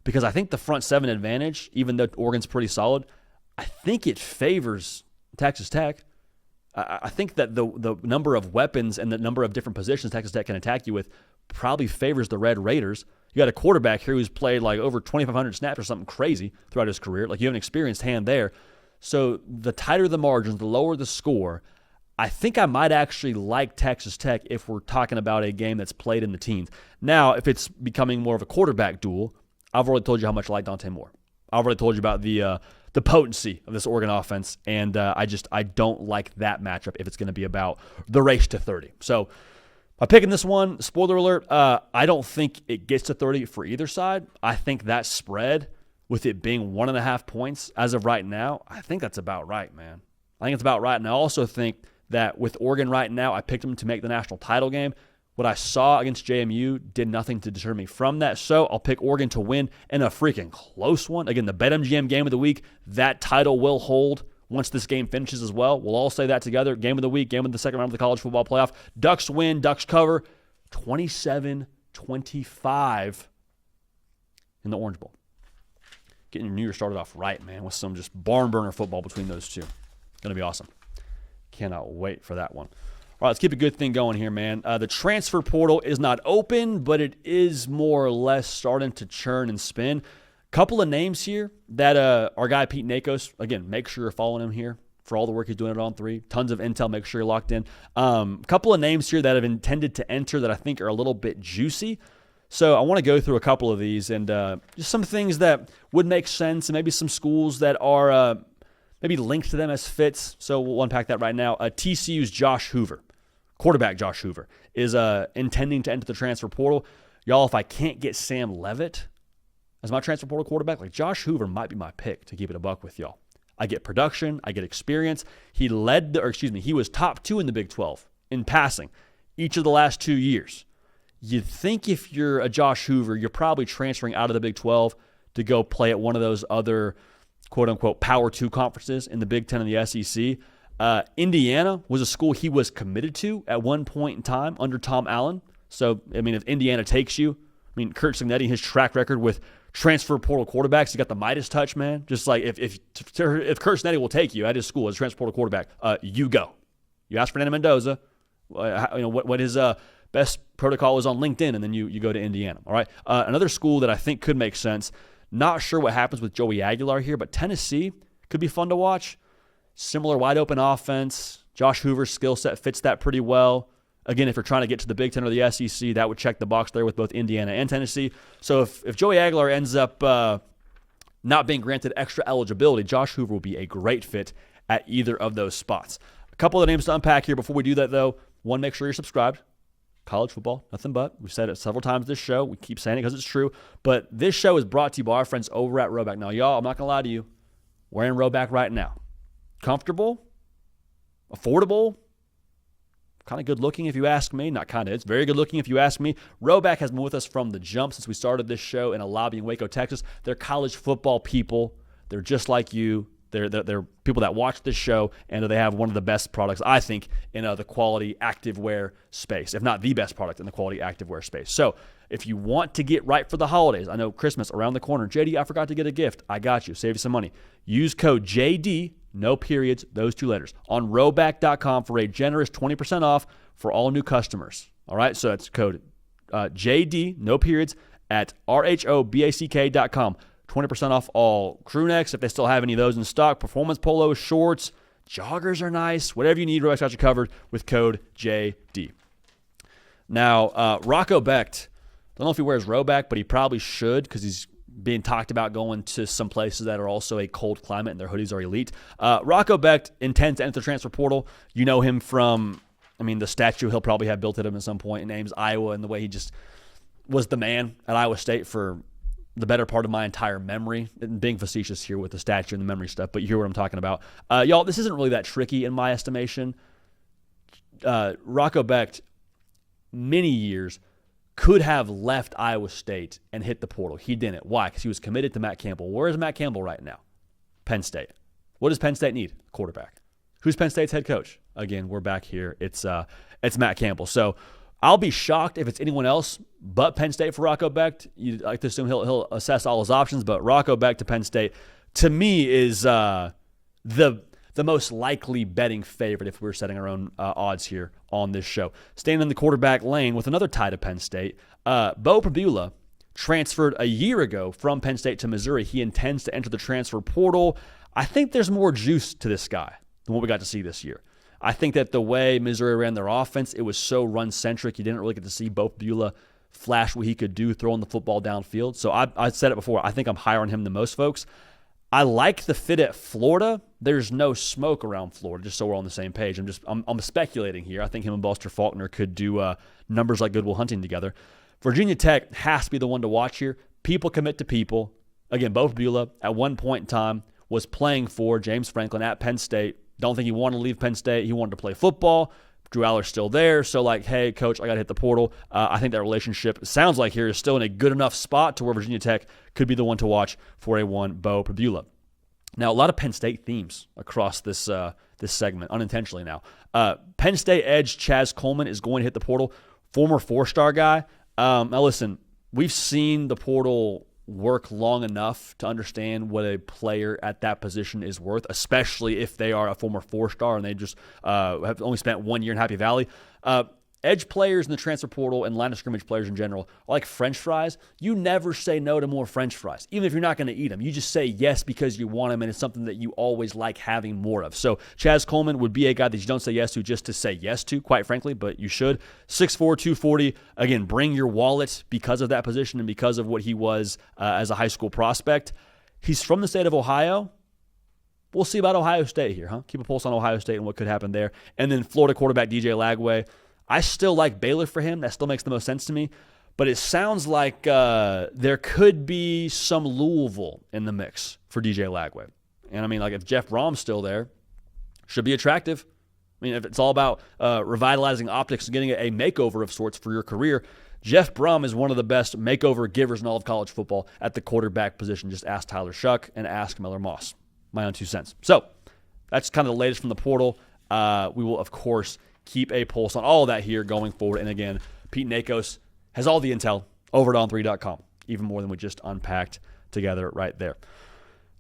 because I think the front 7 advantage, even though Oregon's pretty solid, I think it favors Texas Tech. I think that the number of weapons and the number of different positions Texas Tech can attack you with probably favors the Red Raiders. You got a quarterback here who's played like over 2,500 snaps or something crazy throughout his career. Like, you have an experienced hand there. So the tighter the margins, the lower the score, I think I might actually like Texas Tech if we're talking about a game that's played in the teens. Now, if it's becoming more of a quarterback duel, I've already told you how much I like Dante Moore. I've already told you about the potency of this Oregon offense, and I don't like that matchup if it's going to be about the race to 30. So by picking this one, spoiler alert, I don't think it gets to 30 for either side. I think that spread, with it being 1.5 points as of right now, I think that's about right, man. I think it's about right, and I also think that with Oregon right now, I picked them to make the national title game. What I saw against JMU did nothing to deter me from that, so I'll pick Oregon to win in a freaking close one. Again, the BetMGM game of the week, that title will hold once this game finishes as well. We'll all say that together. Game of the week, game of the second round of the college football playoff. Ducks win, Ducks cover, 27-25 in the Orange Bowl. Getting your New Year started off right, man, with some just barn burner football between those two. Going to be awesome. Cannot wait for that one. All right, let's keep a good thing going here, man. The transfer portal is not open, but it is more or less starting to churn and spin. Couple of names here that our guy Pete Nakos, again, make sure you're following him here for all the work he's doing at On 3. Tons of intel, make sure you're locked in. Couple of names here that have intended to enter that I think are a little bit juicy. So I want to go through a couple of these and just some things that would make sense, and maybe some schools that are maybe linked to them as fits. So we'll unpack that right now. TCU's Josh Hoover, quarterback Josh Hoover, is intending to enter the transfer portal. Y'all, if I can't get Sam Leavitt as my transfer portal quarterback, like, Josh Hoover might be my pick, to keep it a buck with y'all. I get production, I get experience. He was top 2 in the Big 12 in passing each of the last 2 years. You'd think if you're a Josh Hoover, you're probably transferring out of the Big 12 to go play at one of those other quote-unquote Power 2 conferences in the Big 10 and the SEC. Indiana was a school he was committed to at one point in time under Tom Allen. So, I mean, if Indiana takes you, Kurt Cignetti, his track record with transfer portal quarterbacks, he got the Midas touch, man. Just like if Kurt Cignetti will take you at his school as a transfer portal quarterback, you go. You ask Fernando Mendoza, what his best protocol is on LinkedIn, and then you go to Indiana. All right. Another school that I think could make sense. Not sure what happens with Joey Aguilar here, but Tennessee could be fun to watch. Similar wide open offense. Josh Hoover's skill set fits that pretty well. Again, if you're trying to get to the Big Ten or the SEC, that would check the box there with both Indiana and Tennessee. So if Joey Aguilar ends up not being granted extra eligibility, Josh Hoover will be a great fit at either of those spots. A couple of names to unpack here before we do that, though. One, make sure you're subscribed. College football, nothing but. We've said it several times this show. We keep saying it because it's true. But this show is brought to you by our friends over at Roback. Now, y'all, I'm not going to lie to you. Wearing Roback right now. Comfortable, affordable, kind of good looking if you ask me. Not kind of, it's very good looking if you ask me. Roback has been with us from the jump since we started this show in a lobby in Waco, Texas. They're college football people. They're just like you. They're people that watch this show, and they have one of the best products, I think, in the quality activewear space, if not the best product in the quality activewear space. So if you want to get right for the holidays, I know Christmas around the corner. JD, I forgot to get a gift. I got you. Save you some money. Use code JD, no periods, those 2 letters, on roback.com for a generous 20% off for all new customers. All right, so that's code JD, no periods, at RHOBACK.com. 20% off all crew necks if they still have any of those in stock. Performance polos, shorts, joggers are nice. Whatever you need, Roback's got you covered with code JD. Now, Rocco Becht, I don't know if he wears Roback, but he probably should because he's being talked about going to some places that are also a cold climate and their hoodies are elite. Rocco Becht intends to enter the transfer portal. You know him from, the statue he'll probably have built at him at some point. It names Iowa, and the way he just was the man at Iowa State for the better part of my entire memory. And being facetious here with the statue and the memory stuff, but you hear what I'm talking about. Y'all, this isn't really that tricky in my estimation. Rocco Becht, many years, could have left Iowa State and hit the portal. He didn't. Why? Because he was committed to Matt Campbell. Where is Matt Campbell right now? Penn State. What does Penn State need? Quarterback. Who's Penn State's head coach? Again, we're back here. It's Matt Campbell. So I'll be shocked if it's anyone else but Penn State for Rocco Becht. You'd like to assume he'll assess all his options, but Rocco Becht to Penn State, to me, is the the most likely betting favorite if we were setting our own odds here on this show. Staying in the quarterback lane with another tie to Penn State, Bo Pribula transferred a year ago from Penn State to Missouri. He intends to enter the transfer portal. I think there's more juice to this guy than what we got to see this year. I think that the way Missouri ran their offense, it was so run-centric. You didn't really get to see Bo Pribula flash what he could do throwing the football downfield. So I said it before. I think I'm higher on him than most folks. I like the fit at Florida. There's no smoke around Florida, just so we're on the same page. I'm speculating here. I think him and Buster Faulkner could do numbers like Goodwill Hunting together. Virginia Tech has to be the one to watch here. People commit to people. Again, Bo Pribula at one point in time was playing for James Franklin at Penn State. Don't think he wanted to leave Penn State. He wanted to play football. Drew Aller's still there. So like, hey, coach, I got to hit the portal. I think that relationship sounds like here is still in a good enough spot to where Virginia Tech could be the one to watch for a one Bo Pribula. Now, a lot of Penn State themes across this segment, unintentionally now. Penn State edge Chaz Coleman is going to hit the portal. Former four-star guy. Now, listen, we've seen the portal work long enough to understand what a player at that position is worth, especially if they are a former four-star and they just have only spent 1 year in Happy Valley. Edge players in the transfer portal and line of scrimmage players in general are like French fries. You never say no to more French fries, even if you're not going to eat them. You just say yes because you want them, and it's something that you always like having more of. So Chaz Coleman would be a guy that you don't say yes to just to say yes to, quite frankly, but you should. 6'4", 240. Again, bring your wallet because of that position and because of what he was as a high school prospect. He's from the state of Ohio. We'll see about Ohio State here, huh? Keep a pulse on Ohio State and what could happen there. And then Florida quarterback DJ Lagway. I still like Baylor for him. That still makes the most sense to me. But it sounds like there could be some Louisville in the mix for DJ Lagway. And I mean, like if Jeff Brom's still there, should be attractive. I mean, if it's all about revitalizing optics and getting a makeover of sorts for your career, Jeff Brom is one of the best makeover givers in all of college football at the quarterback position. Just ask Tyler Shuck and ask Miller Moss. My own 2 cents. So that's kind of the latest from the portal. We will, of course, keep a pulse on all of that here going forward. And again, Pete Nakos has all the intel over at on3.com, even more than we just unpacked together right there.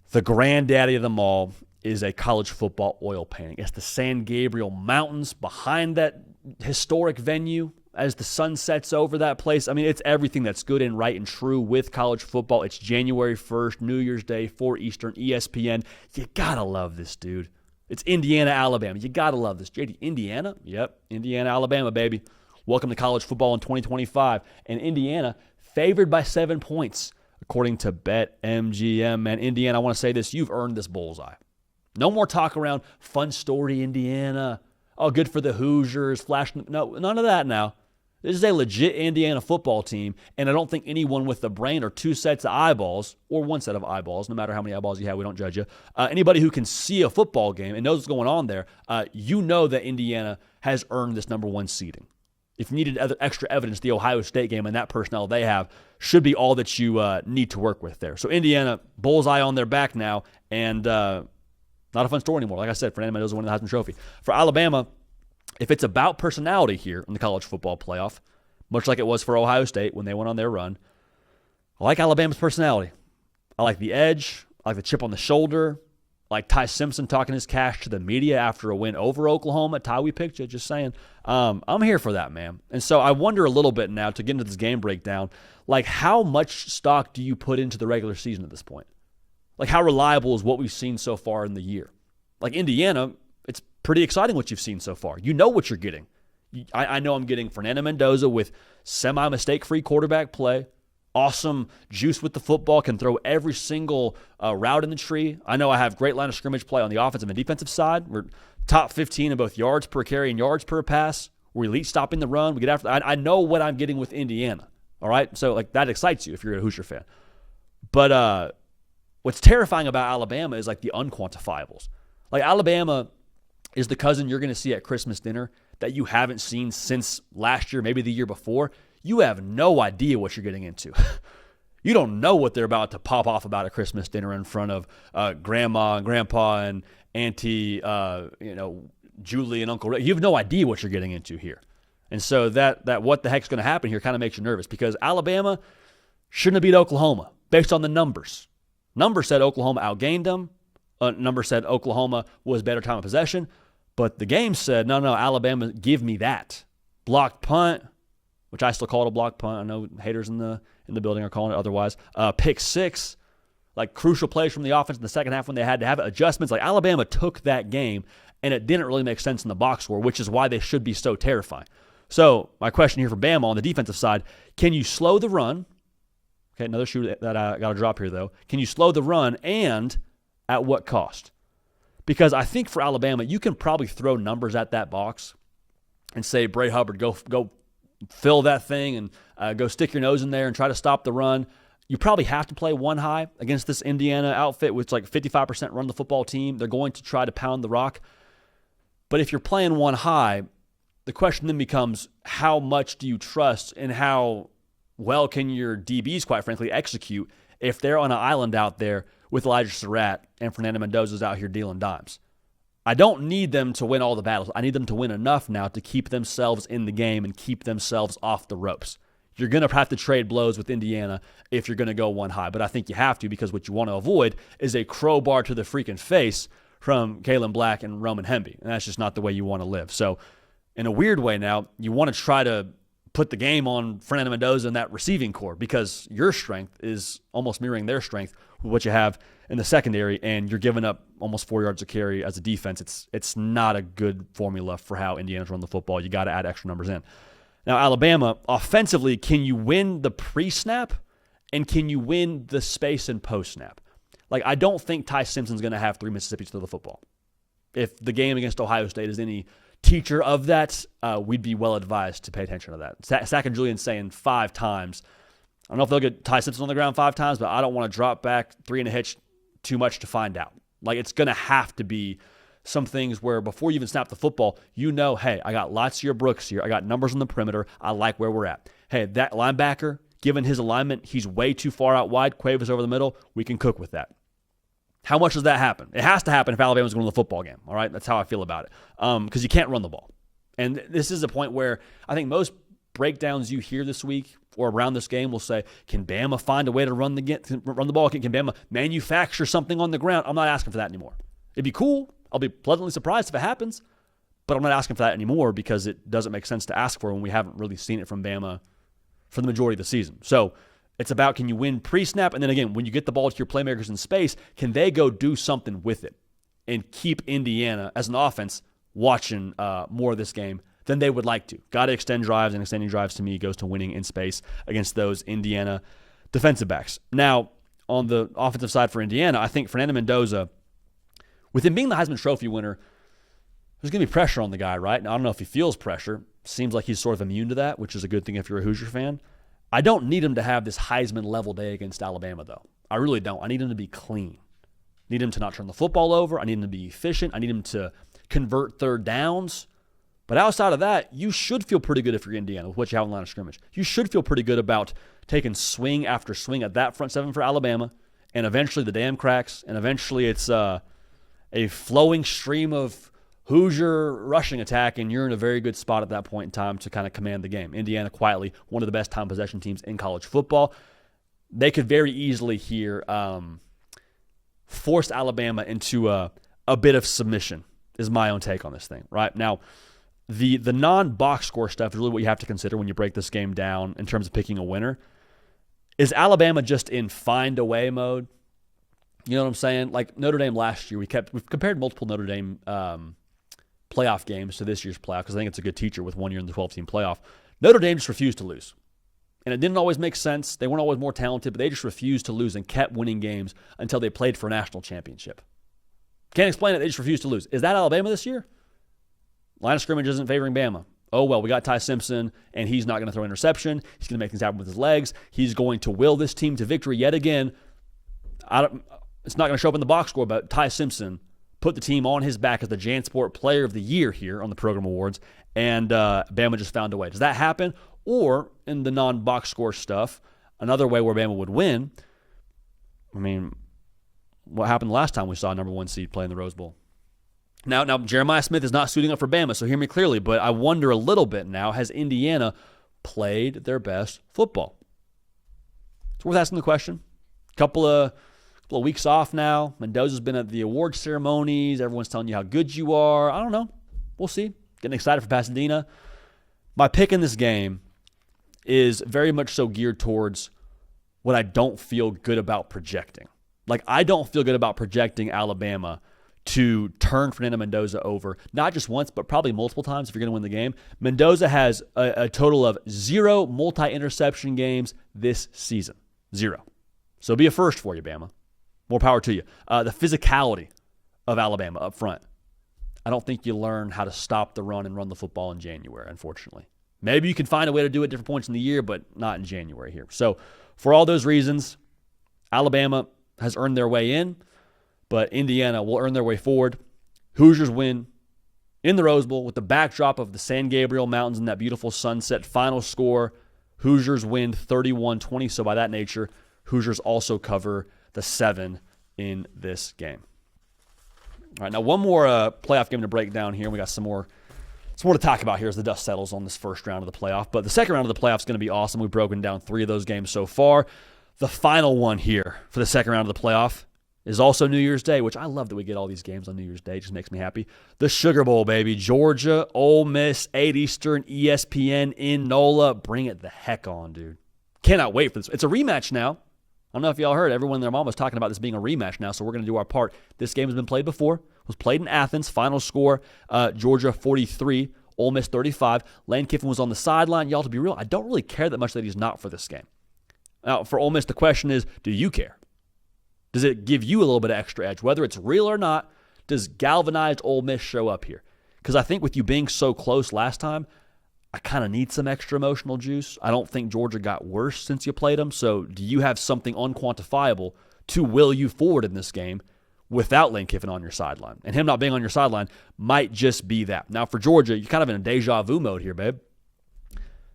The granddaddy of them all is a college football oil painting. It's the San Gabriel Mountains behind that historic venue as the sun sets over that place. I mean, it's everything that's good and right and true with college football. It's January 1st, New Year's Day, 4 Eastern, ESPN. You gotta love this, dude. It's Indiana, Alabama. You got to love this. JD, Indiana? Yep, Indiana, Alabama, baby. Welcome to college football in 2025. And Indiana favored by 7 points, according to BetMGM. Man, Indiana, I want to say this. You've earned this bullseye. No more talk around fun story, Indiana. Oh, good for the Hoosiers. Flash. No, none of that now. This is a legit Indiana football team, and I don't think anyone with the brain or 2 sets of eyeballs, or 1 set of eyeballs, no matter how many eyeballs you have, we don't judge you, anybody who can see a football game and knows what's going on there, you know that Indiana has earned this number 1 seeding. If you needed extra evidence, the Ohio State game and that personnel they have should be all that you need to work with there. So Indiana, bullseye on their back now, and not a fun story anymore. Like I said, Fernando Mendoza winning the Heisman Trophy. For Alabama, if it's about personality here in the college football playoff, much like it was for Ohio State when they went on their run, I like Alabama's personality. I like the edge. I like the chip on the shoulder. I like Ty Simpson talking his cash to the media after a win over Oklahoma. Ty, we picked you, just saying. I'm here for that, man. And so I wonder a little bit now, to get into this game breakdown, like how much stock do you put into the regular season at this point? Like how reliable is what we've seen so far in the year? Like Indiana, it's pretty exciting what you've seen so far. You know what you're getting. I know I'm getting Fernando Mendoza with semi-mistake-free quarterback play, awesome juice with the football, can throw every single route in the tree. I know I have great line of scrimmage play on the offensive and defensive side. We're top 15 in both yards per carry and yards per pass. We're elite stopping the run. We get after. I know what I'm getting with Indiana. All right, so like that excites you if you're a Hoosier fan. But what's terrifying about Alabama is like the unquantifiables. Like Alabama is the cousin you're going to see at Christmas dinner that you haven't seen since last year, maybe the year before. You have no idea what you're getting into. You don't know what they're about to pop off about at Christmas dinner in front of grandma and grandpa and auntie, Julie and Uncle Ray. You have no idea what you're getting into here. And so that what the heck's going to happen here kind of makes you nervous because Alabama shouldn't have beat Oklahoma based on the numbers. Numbers said Oklahoma outgained them. A number said Oklahoma was better time of possession, but the game said, no, Alabama, give me that. Blocked punt, which I still call it a blocked punt. I know haters in the building are calling it otherwise. Pick six, like crucial plays from the offense in the second half when they had to have it. Adjustments. Like Alabama took that game, and it didn't really make sense in the box score, which is why they should be so terrifying. So my question here for Bama on the defensive side, can you slow the run? Okay, another shoe that I got to drop here, though. Can you slow the run, and at what cost? Because I think for Alabama, you can probably throw numbers at that box and say, Bray Hubbard, go fill that thing and go stick your nose in there and try to stop the run. You probably have to play one high against this Indiana outfit, which is like 55% run the football team. They're going to try to pound the rock. But if you're playing one high, the question then becomes, how much do you trust and how well can your DBs, quite frankly, execute if they're on an island out there with Elijah Surratt and Fernando Mendoza's out here dealing dimes? I don't need them to win all the battles. I need them to win enough now to keep themselves in the game and keep themselves off the ropes. You're going to have to trade blows with Indiana if you're going to go one high, but I think you have to, because what you want to avoid is a crowbar to the freaking face from Kalen Black and Roman Hemby, and that's just not the way you want to live. So in a weird way now, you want to try to put the game on Fernando Mendoza and that receiving core, because your strength is almost mirroring their strength with what you have in the secondary, and you're giving up almost 4 yards a carry as a defense. It's not a good formula for how Indiana's run the football. You got to add extra numbers in. Now, Alabama, offensively, can you win the pre-snap, and can you win the space and post-snap? Like, I don't think Ty Simpson's going to have 3 Mississippis to the football. If the game against Ohio State is any teacher of that, we'd be well advised to pay attention to that. Sack and Julian saying 5 times. I don't know if they'll get Ty Simpson on the ground 5 times, but I don't want to drop back 3 and a hitch too much to find out. Like, it's going to have to be some things where before you even snap the football, you know, hey, I got Latsier Brooks here. I got numbers on the perimeter. I like where we're at. Hey, that linebacker, given his alignment, he's way too far out wide. Cuevas over the middle. We can cook with that. How much does that happen? It has to happen if Alabama's going to the football game, all right? That's how I feel about it, because you can't run the ball. And this is a point where I think most breakdowns you hear this week or around this game will say, can Bama find a way to run the ball? Can Bama manufacture something on the ground? I'm not asking for that anymore. It'd be cool. I'll be pleasantly surprised if it happens, but I'm not asking for that anymore because it doesn't make sense to ask for when we haven't really seen it from Bama for the majority of the season. So it's about, can you win pre-snap? And then again, when you get the ball to your playmakers in space, can they go do something with it and keep Indiana as an offense watching more of this game than they would like to? Got to extend drives, and extending drives to me goes to winning in space against those Indiana defensive backs. Now, on the offensive side for Indiana, I think Fernando Mendoza, with him being the Heisman Trophy winner, there's going to be pressure on the guy, right? Now, I don't know if he feels pressure. Seems like he's sort of immune to that, which is a good thing if you're a Hoosier fan. I don't need him to have this Heisman-level day against Alabama, though. I really don't. I need him to be clean. I need him to not turn the football over. I need him to be efficient. I need him to convert third downs. But outside of that, you should feel pretty good if you're Indiana with what you have in the line of scrimmage. You should feel pretty good about taking swing after swing at that front seven for Alabama, and eventually the dam cracks, and eventually it's a flowing stream of Hoosier rushing attack, and you're in a very good spot at that point in time to kind of command the game. Indiana, quietly, one of the best time possession teams in college football. They could very easily here force Alabama into a bit of submission, is my own take on this thing. Right now, the non-box score stuff is really what you have to consider when you break this game down in terms of picking a winner. Is Alabama just in find-a-way mode? You know what I'm saying? Like Notre Dame last year, we've compared multiple Notre Dame playoff games to this year's playoff because I think it's a good teacher with 1 year in the 12-team playoff. Notre Dame just refused to lose. And it didn't always make sense. They weren't always more talented, but they just refused to lose and kept winning games until they played for a national championship. Can't explain it. They just refused to lose. Is that Alabama this year? Line of scrimmage isn't favoring Bama. Oh, well, we got Ty Simpson, and he's not going to throw an interception. He's going to make things happen with his legs. He's going to will this team to victory yet again. It's not going to show up in the box score, but Ty Simpson put the team on his back as the JanSport Player of the Year here on the Program Awards, and Bama just found a way. Does that happen? Or, in the non-box score stuff, another way where Bama would win, I mean, what happened the last time we saw a number 1 seed play in the Rose Bowl? Now, Jeremiah Smith is not suiting up for Bama, so hear me clearly, but I wonder a little bit now, has Indiana played their best football? It's worth asking the question. Couple of couple of weeks off now. Mendoza's been at the award ceremonies. Everyone's telling you how good you are. I don't know. We'll see. Getting excited for Pasadena. My pick in this game is very much so geared towards what I don't feel good about projecting. Like, I don't feel good about projecting Alabama to turn Fernando Mendoza over, not just once, but probably multiple times if you're going to win the game. Mendoza has a total of 0 multi-interception games this season. 0. So be a first for you, Bama. More power to you. The physicality of Alabama up front. I don't think you learn how to stop the run and run the football in January, unfortunately. Maybe you can find a way to do it at different points in the year, but not in January here. So for all those reasons, Alabama has earned their way in, but Indiana will earn their way forward. Hoosiers win in the Rose Bowl with the backdrop of the San Gabriel Mountains and that beautiful sunset. Final score, Hoosiers win 31-20. So by that nature, Hoosiers also cover the 7 in this game. All right, now one more playoff game to break down here. We got some more to talk about here as the dust settles on this first round of the playoff. But the second round of the playoff is going to be awesome. We've broken down 3 of those games so far. The final one here for the second round of the playoff is also New Year's Day, which I love that we get all these games on New Year's Day. It just makes me happy. The Sugar Bowl, baby. Georgia, Ole Miss, 8 Eastern, ESPN in NOLA. Bring it the heck on, dude. Cannot wait for this. It's a rematch now. I don't know if y'all heard. Everyone and their mom was talking about this being a rematch now, so we're going to do our part. This game has been played before. Was played in Athens. Final score, Georgia 43, Ole Miss 35. Lane Kiffin was on the sideline. Y'all, to be real, I don't really care that much that he's not for this game. Now, for Ole Miss, the question is, do you care? Does it give you a little bit of extra edge? Whether it's real or not, does galvanized Ole Miss show up here? Because I think with you being so close last time, I kind of need some extra emotional juice. I don't think Georgia got worse since you played them. So do you have something unquantifiable to will you forward in this game without Lane Kiffin on your sideline? And him not being on your sideline might just be that. Now for Georgia, you're kind of in a deja vu mode here, babe.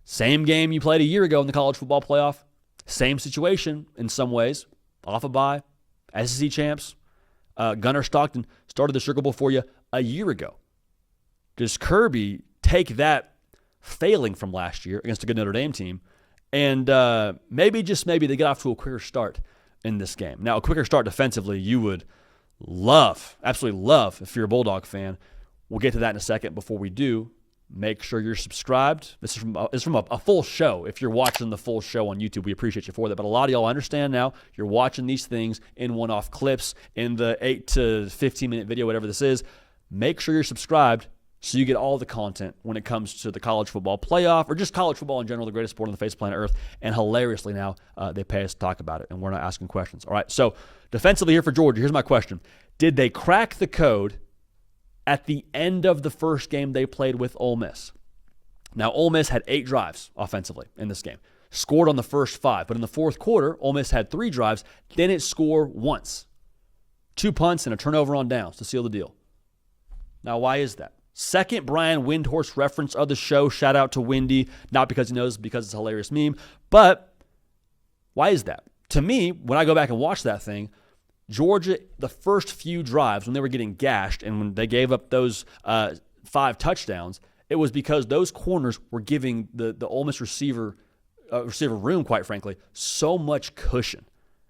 Same game you played a year ago in the college football playoff. Same situation in some ways. Off a bye. SEC champs. Gunnar Stockton started the Sugar Bowl for you a year ago. Does Kirby take that failing from last year against a good Notre Dame team and maybe, just maybe, they get off to a quicker start in this game? Now, a quicker start defensively you would love, absolutely love if you're a Bulldog fan. We'll get to that in a second. Before we do, make sure you're subscribed. This is from a full show. If you're watching the full show on YouTube, we appreciate you for that. But a lot of y'all understand now you're watching these things in one-off clips in the 8 to 15-minute video, whatever this is. Make sure you're subscribed so you get all the content when it comes to the college football playoff or just college football in general, the greatest sport on the face of planet Earth. And hilariously now, they pay us to talk about it, and we're not asking questions. All right, so defensively here for Georgia, here's my question. Did they crack the code at the end of the first game they played with Ole Miss? Now, Ole Miss had 8 drives offensively in this game. Scored on the first 5. But in the fourth quarter, Ole Miss had 3 drives. Didn't score once. 2 punts and a turnover on downs to seal the deal. Now, why is that? Second Brian Windhorst reference of the show. Shout out to Windy. Not because he knows, because it's a hilarious meme. But why is that? To me, when I go back and watch that thing, Georgia, the first few drives when they were getting gashed and when they gave up those 5 touchdowns, it was because those corners were giving the Ole Miss receiver room, quite frankly, so much cushion.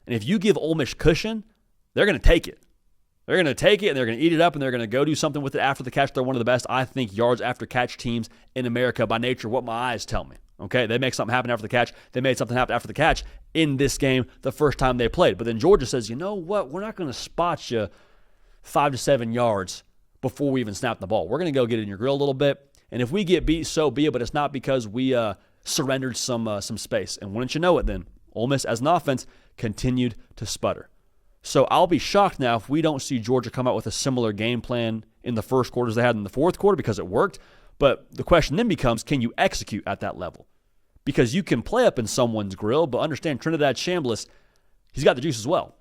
And if you give Ole Miss cushion, they're going to take it. They're going to take it and they're going to eat it up and they're going to go do something with it after the catch. They're one of the best, I think, yards after catch teams in America by nature, what my eyes tell me. Okay, they make something happen after the catch. They made something happen after the catch in this game the first time they played. But then Georgia says, you know what? We're not going to spot you 5 to 7 yards before we even snap the ball. We're going to go get it in your grill a little bit. And if we get beat, so be it. But it's not because we surrendered some space. And wouldn't you know it then, Ole Miss as an offense continued to sputter. So I'll be shocked now if we don't see Georgia come out with a similar game plan in the first quarter as they had in the fourth quarter, because it worked. But the question then becomes, can you execute at that level? Because you can play up in someone's grill, but understand Trinidad Chambliss, he's got the juice as well.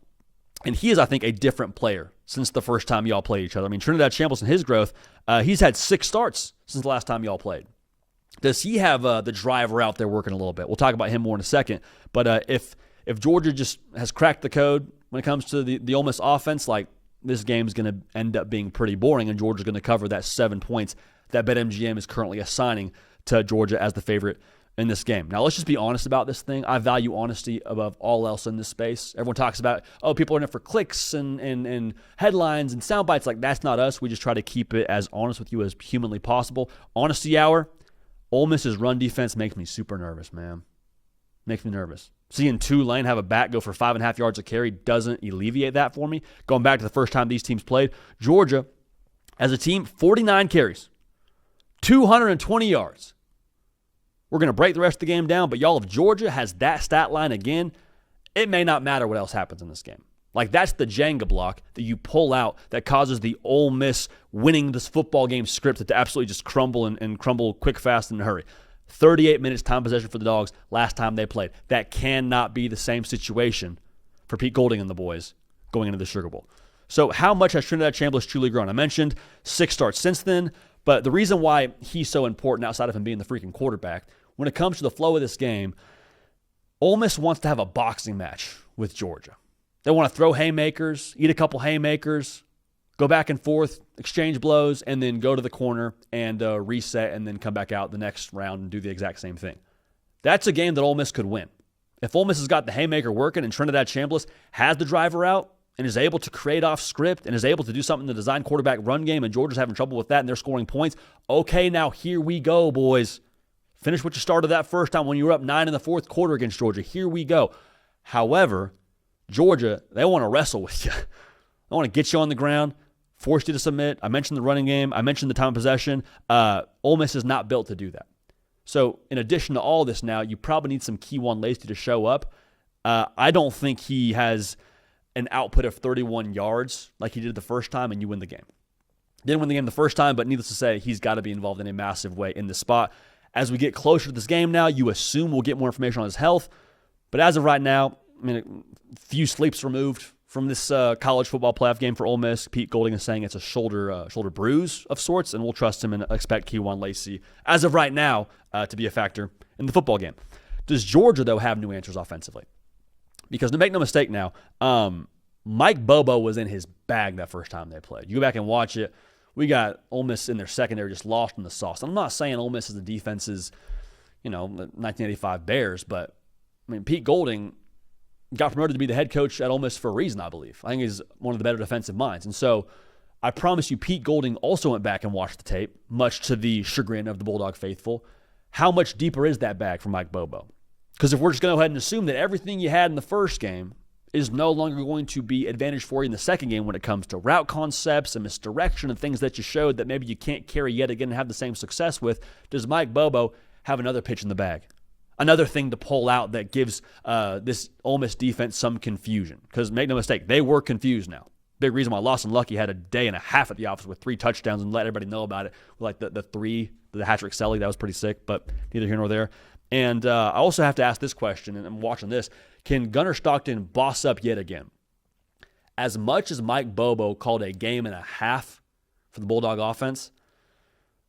And he is, I think, a different player since the first time y'all played each other. I mean, Trinidad Chambliss in his growth, he's had 6 starts since the last time y'all played. Does he have the driver out there working a little bit? We'll talk about him more in a second. But if Georgia just has cracked the code when it comes to the Ole Miss offense, like, this game is going to end up being pretty boring, and Georgia's going to cover that 7 points that BetMGM is currently assigning to Georgia as the favorite in this game. Now, let's just be honest about this thing. I value honesty above all else in this space. Everyone talks about, people are in it for clicks and headlines and sound bites. Like, that's not us. We just try to keep it as honest with you as humanly possible. Honesty hour, Ole Miss's run defense makes me super nervous, man. Makes me nervous. Seeing Tulane have a back go for 5.5 yards a carry doesn't alleviate that for me. Going back to the first time these teams played, Georgia, as a team, 49 carries, 220 yards. We're going to break the rest of the game down, but y'all, if Georgia has that stat line again, it may not matter what else happens in this game. Like, that's the Jenga block that you pull out that causes the Ole Miss winning this football game script to absolutely just crumble and crumble quick, fast, and in a hurry. 38 minutes time possession for the Dogs last time they played. That cannot be the same situation for Pete Golding and the boys going into the Sugar Bowl. So how much has Trinidad Chambliss truly grown? I mentioned 6 starts since then, but the reason why he's so important outside of him being the freaking quarterback, when it comes to the flow of this game, Ole Miss wants to have a boxing match with Georgia. They want to throw haymakers, eat a couple haymakers, go back and forth, exchange blows, and then go to the corner and reset and then come back out the next round and do the exact same thing. That's a game that Ole Miss could win. If Ole Miss has got the haymaker working and Trinidad Chambliss has the driver out and is able to create off script and is able to do something in the design quarterback run game and Georgia's having trouble with that and they're scoring points, okay, now here we go, boys. Finish what you started that first time when you were up 9 in the fourth quarter against Georgia. Here we go. However, Georgia, they want to wrestle with you. They want to get you on the ground, force you to submit. I mentioned the running game. I mentioned the time of possession. Ole Miss is not built to do that. So in addition to all this now, you probably need some Keywan Lacey to show up. I don't think he has an output of 31 yards like he did the first time, and you win the game. Didn't win the game the first time, but needless to say, he's got to be involved in a massive way in this spot. As we get closer to this game now, you assume we'll get more information on his health. But as of right now, I mean, a few sleeps removed from this college football playoff game for Ole Miss. Pete Golding is saying it's a shoulder bruise of sorts, and we'll trust him and expect Keywan Lacey, as of right now, to be a factor in the football game. Does Georgia, though, have new answers offensively? Because to make no mistake now, Mike Bobo was in his bag that first time they played. You go back and watch it. We got Ole Miss in their secondary just lost in the sauce. I'm not saying Ole Miss is the defense's, 1985 Bears, but, I mean, Pete Golding got promoted to be the head coach at Ole Miss for a reason, I believe. I think he's one of the better defensive minds. And so I promise you, Pete Golding also went back and watched the tape, much to the chagrin of the Bulldog faithful. How much deeper is that bag for Mike Bobo? Because if we're just going to go ahead and assume that everything you had in the first game is no longer going to be advantage for you in the second game when it comes to route concepts and misdirection and things that you showed that maybe you can't carry yet again and have the same success with, does Mike Bobo have another pitch in the bag? Another thing to pull out that gives this Ole Miss defense some confusion. Because make no mistake, they were confused now. Big reason why Lawson Lucky had a day and a half at the office with 3 touchdowns and let everybody know about it. Like the hat-trick Selly, that was pretty sick, but neither here nor there. And I also have to ask this question, and I'm watching this. Can Gunnar Stockton boss up yet again? As much as Mike Bobo called a game and a half for the Bulldog offense,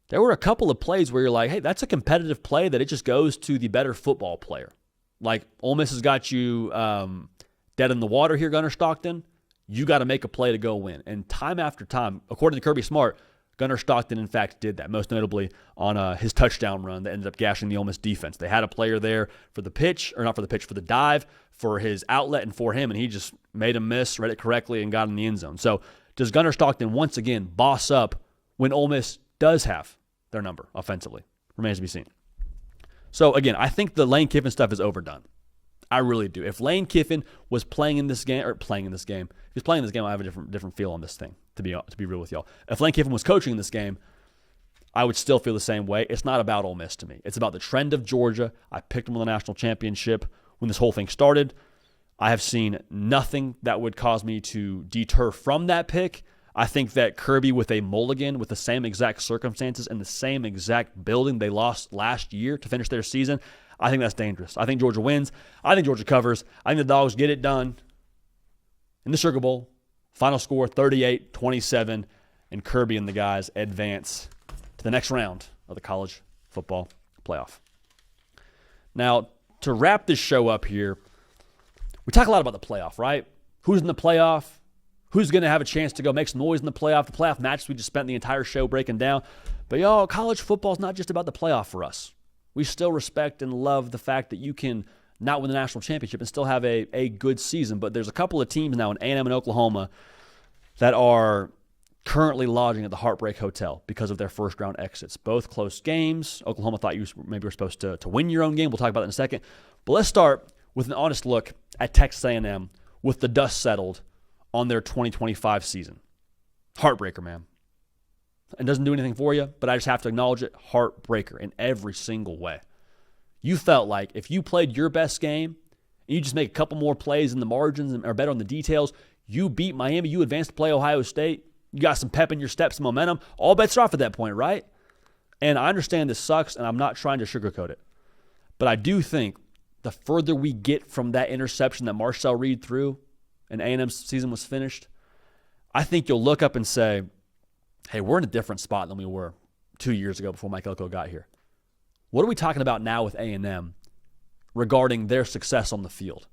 there were a couple of plays where you're like, hey, that's a competitive play that it just goes to the better football player. Like, Ole Miss has got you dead in the water here, Gunnar Stockton. You got to make a play to go win. And time after time, according to Kirby Smart, Gunnar Stockton, in fact, did that, most notably on his touchdown run that ended up gashing the Ole Miss defense. They had a player there for the pitch, or not for the pitch, for the dive, for his outlet and for him, and he just made a miss, read it correctly, and got in the end zone. So does Gunnar Stockton once again boss up when Ole Miss does have their number offensively? Remains to be seen. So, again, I think the Lane Kiffin stuff is overdone. I really do. If Lane Kiffin was playing in this game, if he's playing this game, I have a different feel on this thing, to be real with y'all. If Lane Kiffin was coaching in this game, I would still feel the same way. It's not about Ole Miss to me. It's about the trend of Georgia. I picked them on the national championship when this whole thing started. I have seen nothing that would cause me to deter from that pick. I think that Kirby with a mulligan, with the same exact circumstances and the same exact building they lost last year to finish their season, I think that's dangerous. I think Georgia wins. I think Georgia covers. I think the Dogs get it done in the Sugar Bowl. Final score 38-27, and Kirby and the guys advance to the next round of the college football playoff. Now, to wrap this show up here, we talk a lot about the playoff, right? Who's in the playoff? Who's going to have a chance to go make some noise in the playoff? The playoff matches we just spent the entire show breaking down. But y'all, college football is not just about the playoff for us. We still respect and love the fact that you can not win the national championship and still have a good season. But there's a couple of teams now in A&M and Oklahoma that are currently lodging at the Heartbreak Hotel because of their first-round exits. Both close games. Oklahoma thought you maybe were supposed to win your own game. We'll talk about that in a second. But let's start with an honest look at Texas A&M with the dust settled on their 2025 season. Heartbreaker, man. It doesn't do anything for you, but I just have to acknowledge it. Heartbreaker in every single way. You felt like if you played your best game and you just make a couple more plays in the margins and are better on the details, you beat Miami, you advanced to play Ohio State, you got some pep in your steps and momentum, all bets are off at that point, right? And I understand this sucks, and I'm not trying to sugarcoat it. But I do think the further we get from that interception that Marcel Reed threw and A&M's season was finished, I think you'll look up and say, hey, we're in a different spot than we were 2 years ago before Mike Elko got here. What are we talking about now with A&M regarding their success on the field?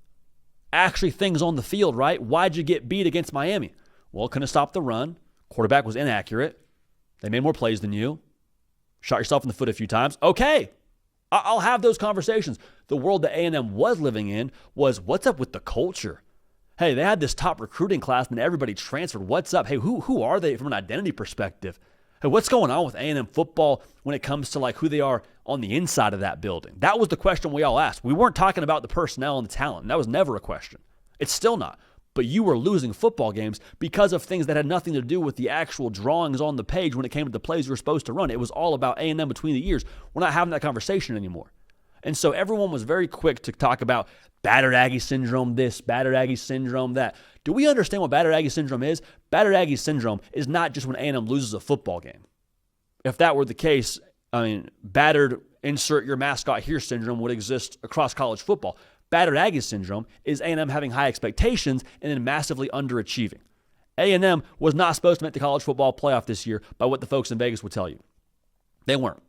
Actually, things on the field, right? Why'd you get beat against Miami? Well, couldn't stop the run. Quarterback was inaccurate. They made more plays than you. Shot yourself in the foot a few times. Okay, I'll have those conversations. The world that A&M was living in was, what's up with the culture? Hey, they had this top recruiting class and everybody transferred. What's up? Hey, who are they from an identity perspective? Hey, what's going on with A&M football when it comes to like who they are on the inside of that building? That was the question we all asked. We weren't talking about the personnel and the talent. That was never a question. It's still not. But you were losing football games because of things that had nothing to do with the actual drawings on the page when it came to the plays you were supposed to run. It was all about A&M between the years. We're not having that conversation anymore. And so everyone was very quick to talk about battered Aggie syndrome this, battered Aggie syndrome that. Do we understand what battered Aggie syndrome is? Battered Aggie syndrome is not just when A&M loses a football game. If that were the case, battered insert your mascot here syndrome would exist across college football. Battered Aggie syndrome is A&M having high expectations and then massively underachieving. A&M was not supposed to make the college football playoff this year by what the folks in Vegas would tell you. They weren't.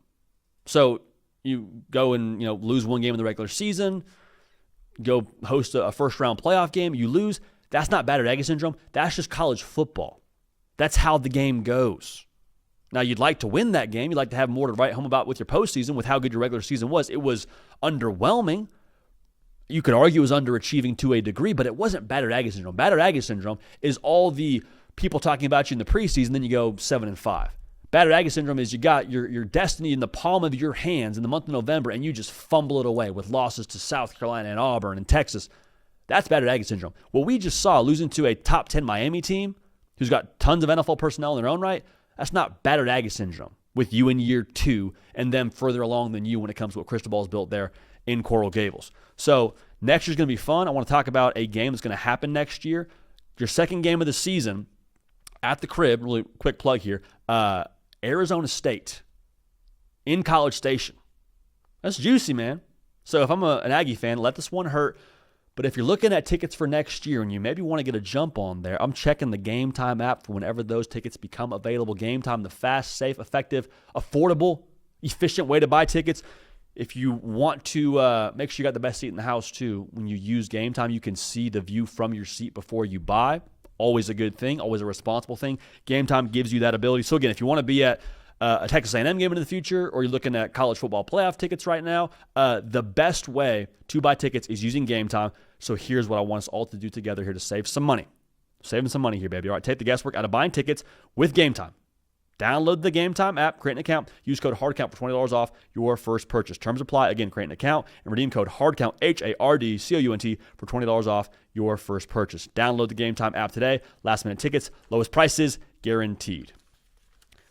So you go and lose one game in the regular season, go host a first-round playoff game, you lose. That's not battered Aggie syndrome. That's just college football. That's how the game goes. Now, you'd like to win that game. You'd like to have more to write home about with your postseason, with how good your regular season was. It was underwhelming. You could argue it was underachieving to a degree, but it wasn't battered Aggie syndrome. Battered Aggie syndrome is all the people talking about you in the preseason, then you go 7-5. Battered Aggie syndrome is you got your destiny in the palm of your hands in the month of November, and you just fumble it away with losses to South Carolina and Auburn and Texas. That's battered Aggie syndrome. What we just saw, losing to a top 10 Miami team who's got tons of NFL personnel in their own right, that's not battered Aggie syndrome with you in year 2 and them further along than you when it comes to what Cristobal's built there in Coral Gables. So next year's going to be fun. I want to talk about a game that's going to happen next year. Your second game of the season at the crib, really quick plug here, Arizona State in College Station. That's juicy, man. So if I'm an Aggie fan, let this one hurt. But if you're looking at tickets for next year and you maybe want to get a jump on there, I'm checking the Game Time app for whenever those tickets become available. Game Time, the fast, safe, effective, affordable, efficient way to buy tickets. If you want to make sure you got the best seat in the house too, when you use Game Time, you can see the view from your seat before you buy. Always a good thing, always a responsible thing. Game Time gives you that ability. So again, if you want to be at a Texas A&M game in the future, or you're looking at college football playoff tickets right now, the best way to buy tickets is using Game Time. So here's what I want us all to do together here to save some money. Saving some money here, baby. All right, take the guesswork out of buying tickets with Game Time. Download the Game Time app, create an account, use code HARDCOUNT for $20 off your first purchase. Terms apply. Again, create an account and redeem code HARDCOUNT, HARDCOUNT, for $20 off your first purchase. Download the Game Time app today. Last minute tickets, lowest prices guaranteed.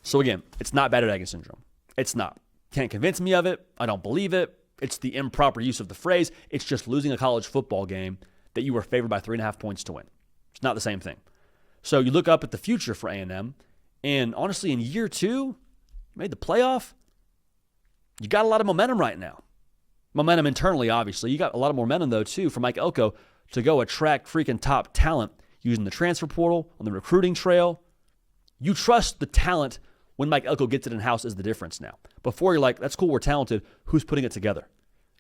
So again, it's not battered Aggie syndrome. It's not. Can't convince me of it. I don't believe it. It's the improper use of the phrase. It's just losing a college football game that you were favored by 3.5 points to win. It's not the same thing. So you look up at the future for A&M, and honestly, in year 2, you made the playoff. You got a lot of momentum right now. Momentum internally, obviously. You got a lot of momentum, though, too, for Mike Elko to go attract freaking top talent using the transfer portal, on the recruiting trail. You trust the talent when Mike Elko gets it in-house is the difference now. Before, you're like, that's cool, we're talented. Who's putting it together?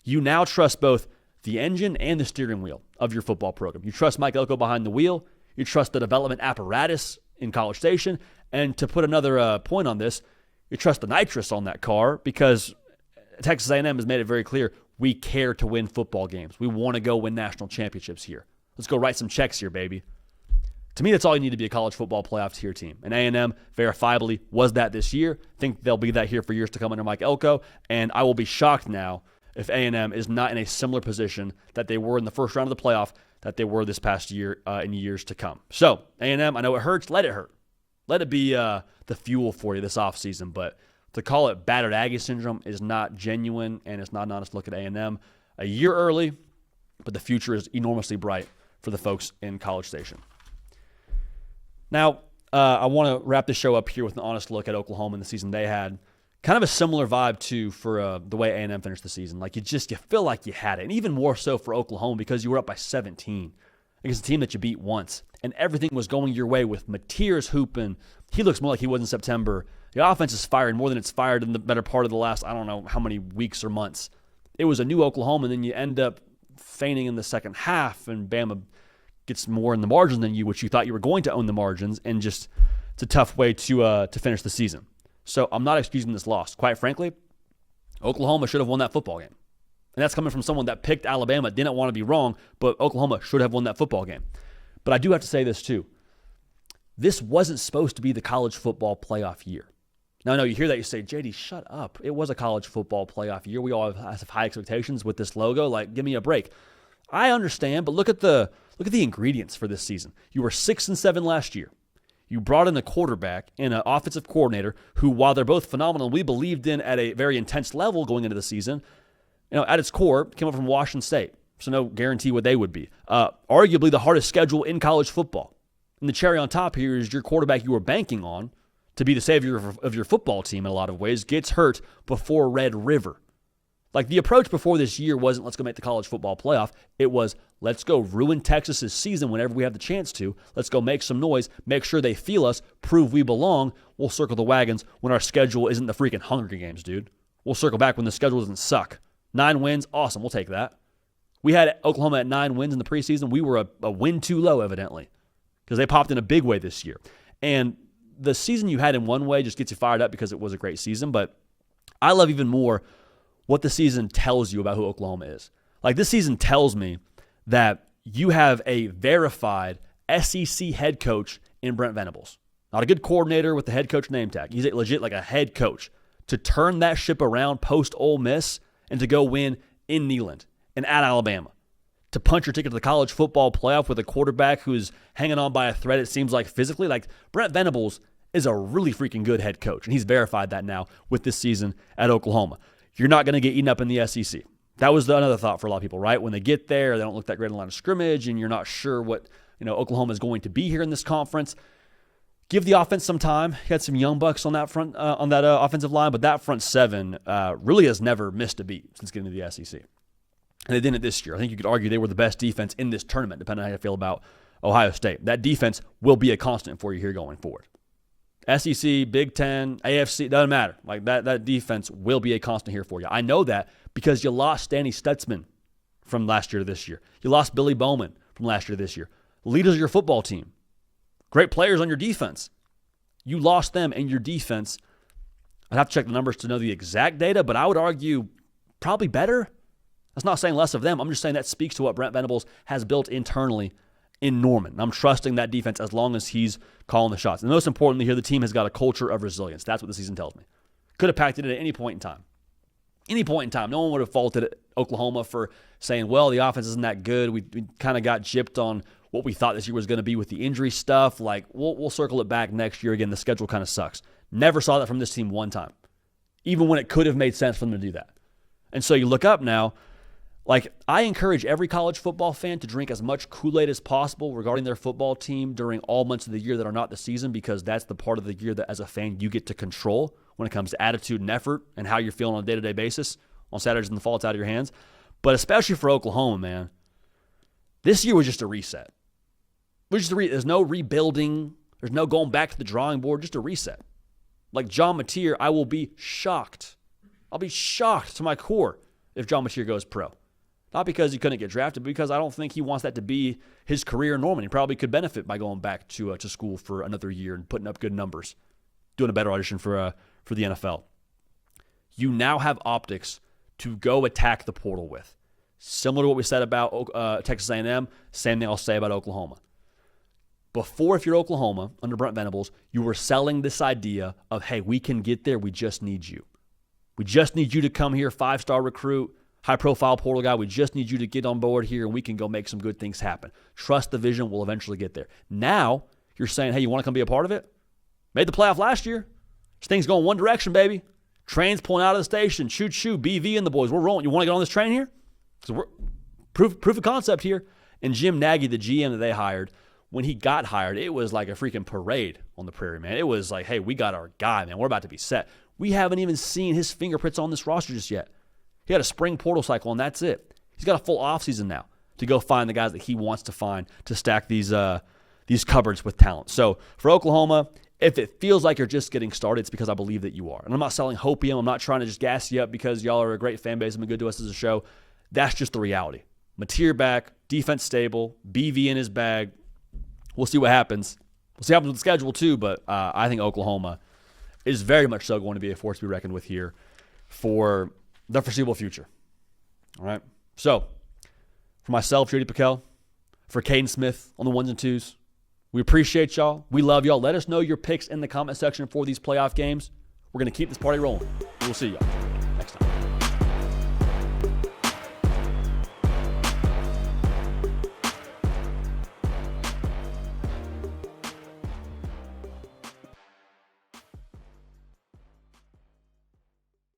You now trust both the engine and the steering wheel of your football program. You trust Mike Elko behind the wheel. You trust the development apparatus in College Station. And to put another point on this, you trust the nitrous on that car, because Texas A&M has made it very clear we care to win football games. We want to go win national championships here. Let's go write some checks here, baby. To me, that's all you need to be a college football playoff tier team. And A&M verifiably was that this year. I think they'll be that here for years to come under Mike Elko. And I will be shocked now if A&M is not in a similar position that they were in the first round of the playoff that they were this past year in years to come. So, A&M, I know it hurts. Let it hurt. Let it be the fuel for you this offseason. But to call it battered Aggie syndrome is not genuine, and it's not an honest look at A&M. A year early, but the future is enormously bright for the folks in College Station. Now, I want to wrap this show up here with an honest look at Oklahoma and the season they had. Kind of a similar vibe, too, for the way A&M finished the season. Like, you feel like you had it. And even more so for Oklahoma because you were up by 17 against a team that you beat once. And everything was going your way with Mateers hooping. He looks more like he was in September. The offense is fired more than it's fired in the better part of the last, I don't know how many weeks or months. It was a new Oklahoma, and then you end up feigning in the second half, and Bama gets more in the margins than you, which you thought you were going to own the margins, and just it's a tough way to finish the season. So I'm not excusing this loss. Quite frankly, Oklahoma should have won that football game. And that's coming from someone that picked Alabama, didn't want to be wrong, but Oklahoma should have won that football game. But I do have to say this too. This wasn't supposed to be the college football playoff year. Now, I know you hear that, you say, JD, shut up. It was a college football playoff year. We all have high expectations with this logo. Like, give me a break. I understand, but look at the ingredients for this season. You were 6-7 last year. You brought in a quarterback and an offensive coordinator who, while they're both phenomenal, we believed in at a very intense level going into the season, at its core, came up from Washington State. So no guarantee what they would be. Arguably the hardest schedule in college football. And the cherry on top here is your quarterback you were banking on to be the savior of your football team in a lot of ways gets hurt before Red River. Like, the approach before this year wasn't let's go make the college football playoff. It was let's go ruin Texas's season whenever we have the chance to. Let's go make some noise, make sure they feel us, prove we belong. We'll circle the wagons when our schedule isn't the freaking Hunger Games, dude. We'll circle back when the schedule doesn't suck. 9 wins, awesome, we'll take that. We had Oklahoma at 9 wins in the preseason. We were a win too low, evidently, because they popped in a big way this year. And the season you had in one way just gets you fired up because it was a great season, but I love even more what the season tells you about who Oklahoma is. Like, this season tells me that you have a verified SEC head coach in Brent Venables. Not a good coordinator with the head coach name tag. He's legit like a head coach. To turn that ship around post-Ole Miss and to go win in Neyland and at Alabama. To punch your ticket to the college football playoff with a quarterback who's hanging on by a thread, it seems like, physically. Like, Brent Venables is a really freaking good head coach, and he's verified that now with this season at Oklahoma. You're not going to get eaten up in the SEC. That was another thought for a lot of people, right? When they get there, they don't look that great in the line of scrimmage, and you're not sure what Oklahoma is going to be here in this conference. Give the offense some time. You had some young bucks on that front, on that offensive line, but that front seven really has never missed a beat since getting to the SEC. And they didn't this year. I think you could argue they were the best defense in this tournament, depending on how you feel about Ohio State. That defense will be a constant for you here going forward. SEC, Big Ten, AFC, doesn't matter. Like, that defense will be a constant here for you. I know that because you lost Danny Stutzman from last year to this year. You lost Billy Bowman from last year to this year. Leaders of your football team. Great players on your defense. You lost them and your defense. I'd have to check the numbers to know the exact data, but I would argue probably better. That's not saying less of them. I'm just saying that speaks to what Brent Venables has built internally in Norman. And I'm trusting that defense as long as he's calling the shots. And most importantly here, the team has got a culture of resilience. That's what the season tells me. Could have packed it at any point in time. Any point in time. No one would have faulted Oklahoma for saying, well, the offense isn't that good. We kind of got gypped on what we thought this year was going to be with the injury stuff. Like, we'll circle it back next year. Again, the schedule kind of sucks. Never saw that from this team one time, even when it could have made sense for them to do that. And so you look up now, like, I encourage every college football fan to drink as much Kool-Aid as possible regarding their football team during all months of the year that are not the season, because that's the part of the year that as a fan you get to control when it comes to attitude and effort and how you're feeling on a day-to-day basis. On Saturdays in the fall, it's out of your hands. But especially for Oklahoma, man, this year was just a reset. There's no rebuilding. There's no going back to the drawing board, just a reset. Like John Mateer, I will be shocked. I'll be shocked to my core if John Mateer goes pro. Not because he couldn't get drafted, but because I don't think he wants that to be his career in Norman. He probably could benefit by going back to school for another year and putting up good numbers, doing a better audition for the NFL. You now have optics to go attack the portal with. Similar to what we said about Texas A&M, same thing I'll say about Oklahoma. Before, if you're Oklahoma, under Brent Venables, you were selling this idea of, hey, we can get there, we just need you. We just need you to come here, 5-star recruit, high-profile portal guy. We just need you to get on board here, and we can go make some good things happen. Trust the vision, we'll eventually get there. Now, you're saying, hey, you want to come be a part of it? Made the playoff last year. This thing's going one direction, baby. Train's pulling out of the station. Shoot, BV and the boys. We're rolling. You want to get on this train here? So we're proof of concept here. And Jim Nagy, the GM that they hired, when he got hired, it was like a freaking parade on the prairie, man. It was like, hey, we got our guy, man. We're about to be set. We haven't even seen his fingerprints on this roster just yet. He had a spring portal cycle, and that's it. He's got a full offseason now to go find the guys that he wants to find to stack these cupboards with talent. So for Oklahoma, if it feels like you're just getting started, it's because I believe that you are. And I'm not selling hopium. I'm not trying to just gas you up because y'all are a great fan base and been good to us as a show. That's just the reality. Mateer back, defense stable, BV in his bag. We'll see what happens. We'll see what happens with the schedule too, but I think Oklahoma is very much so going to be a force to be reckoned with here for the foreseeable future. All right? So, for myself, JD PicKell, for Caden Smith on the ones and twos, we appreciate y'all. We love y'all. Let us know your picks in the comment section for these playoff games. We're going to keep this party rolling. We'll see y'all next time.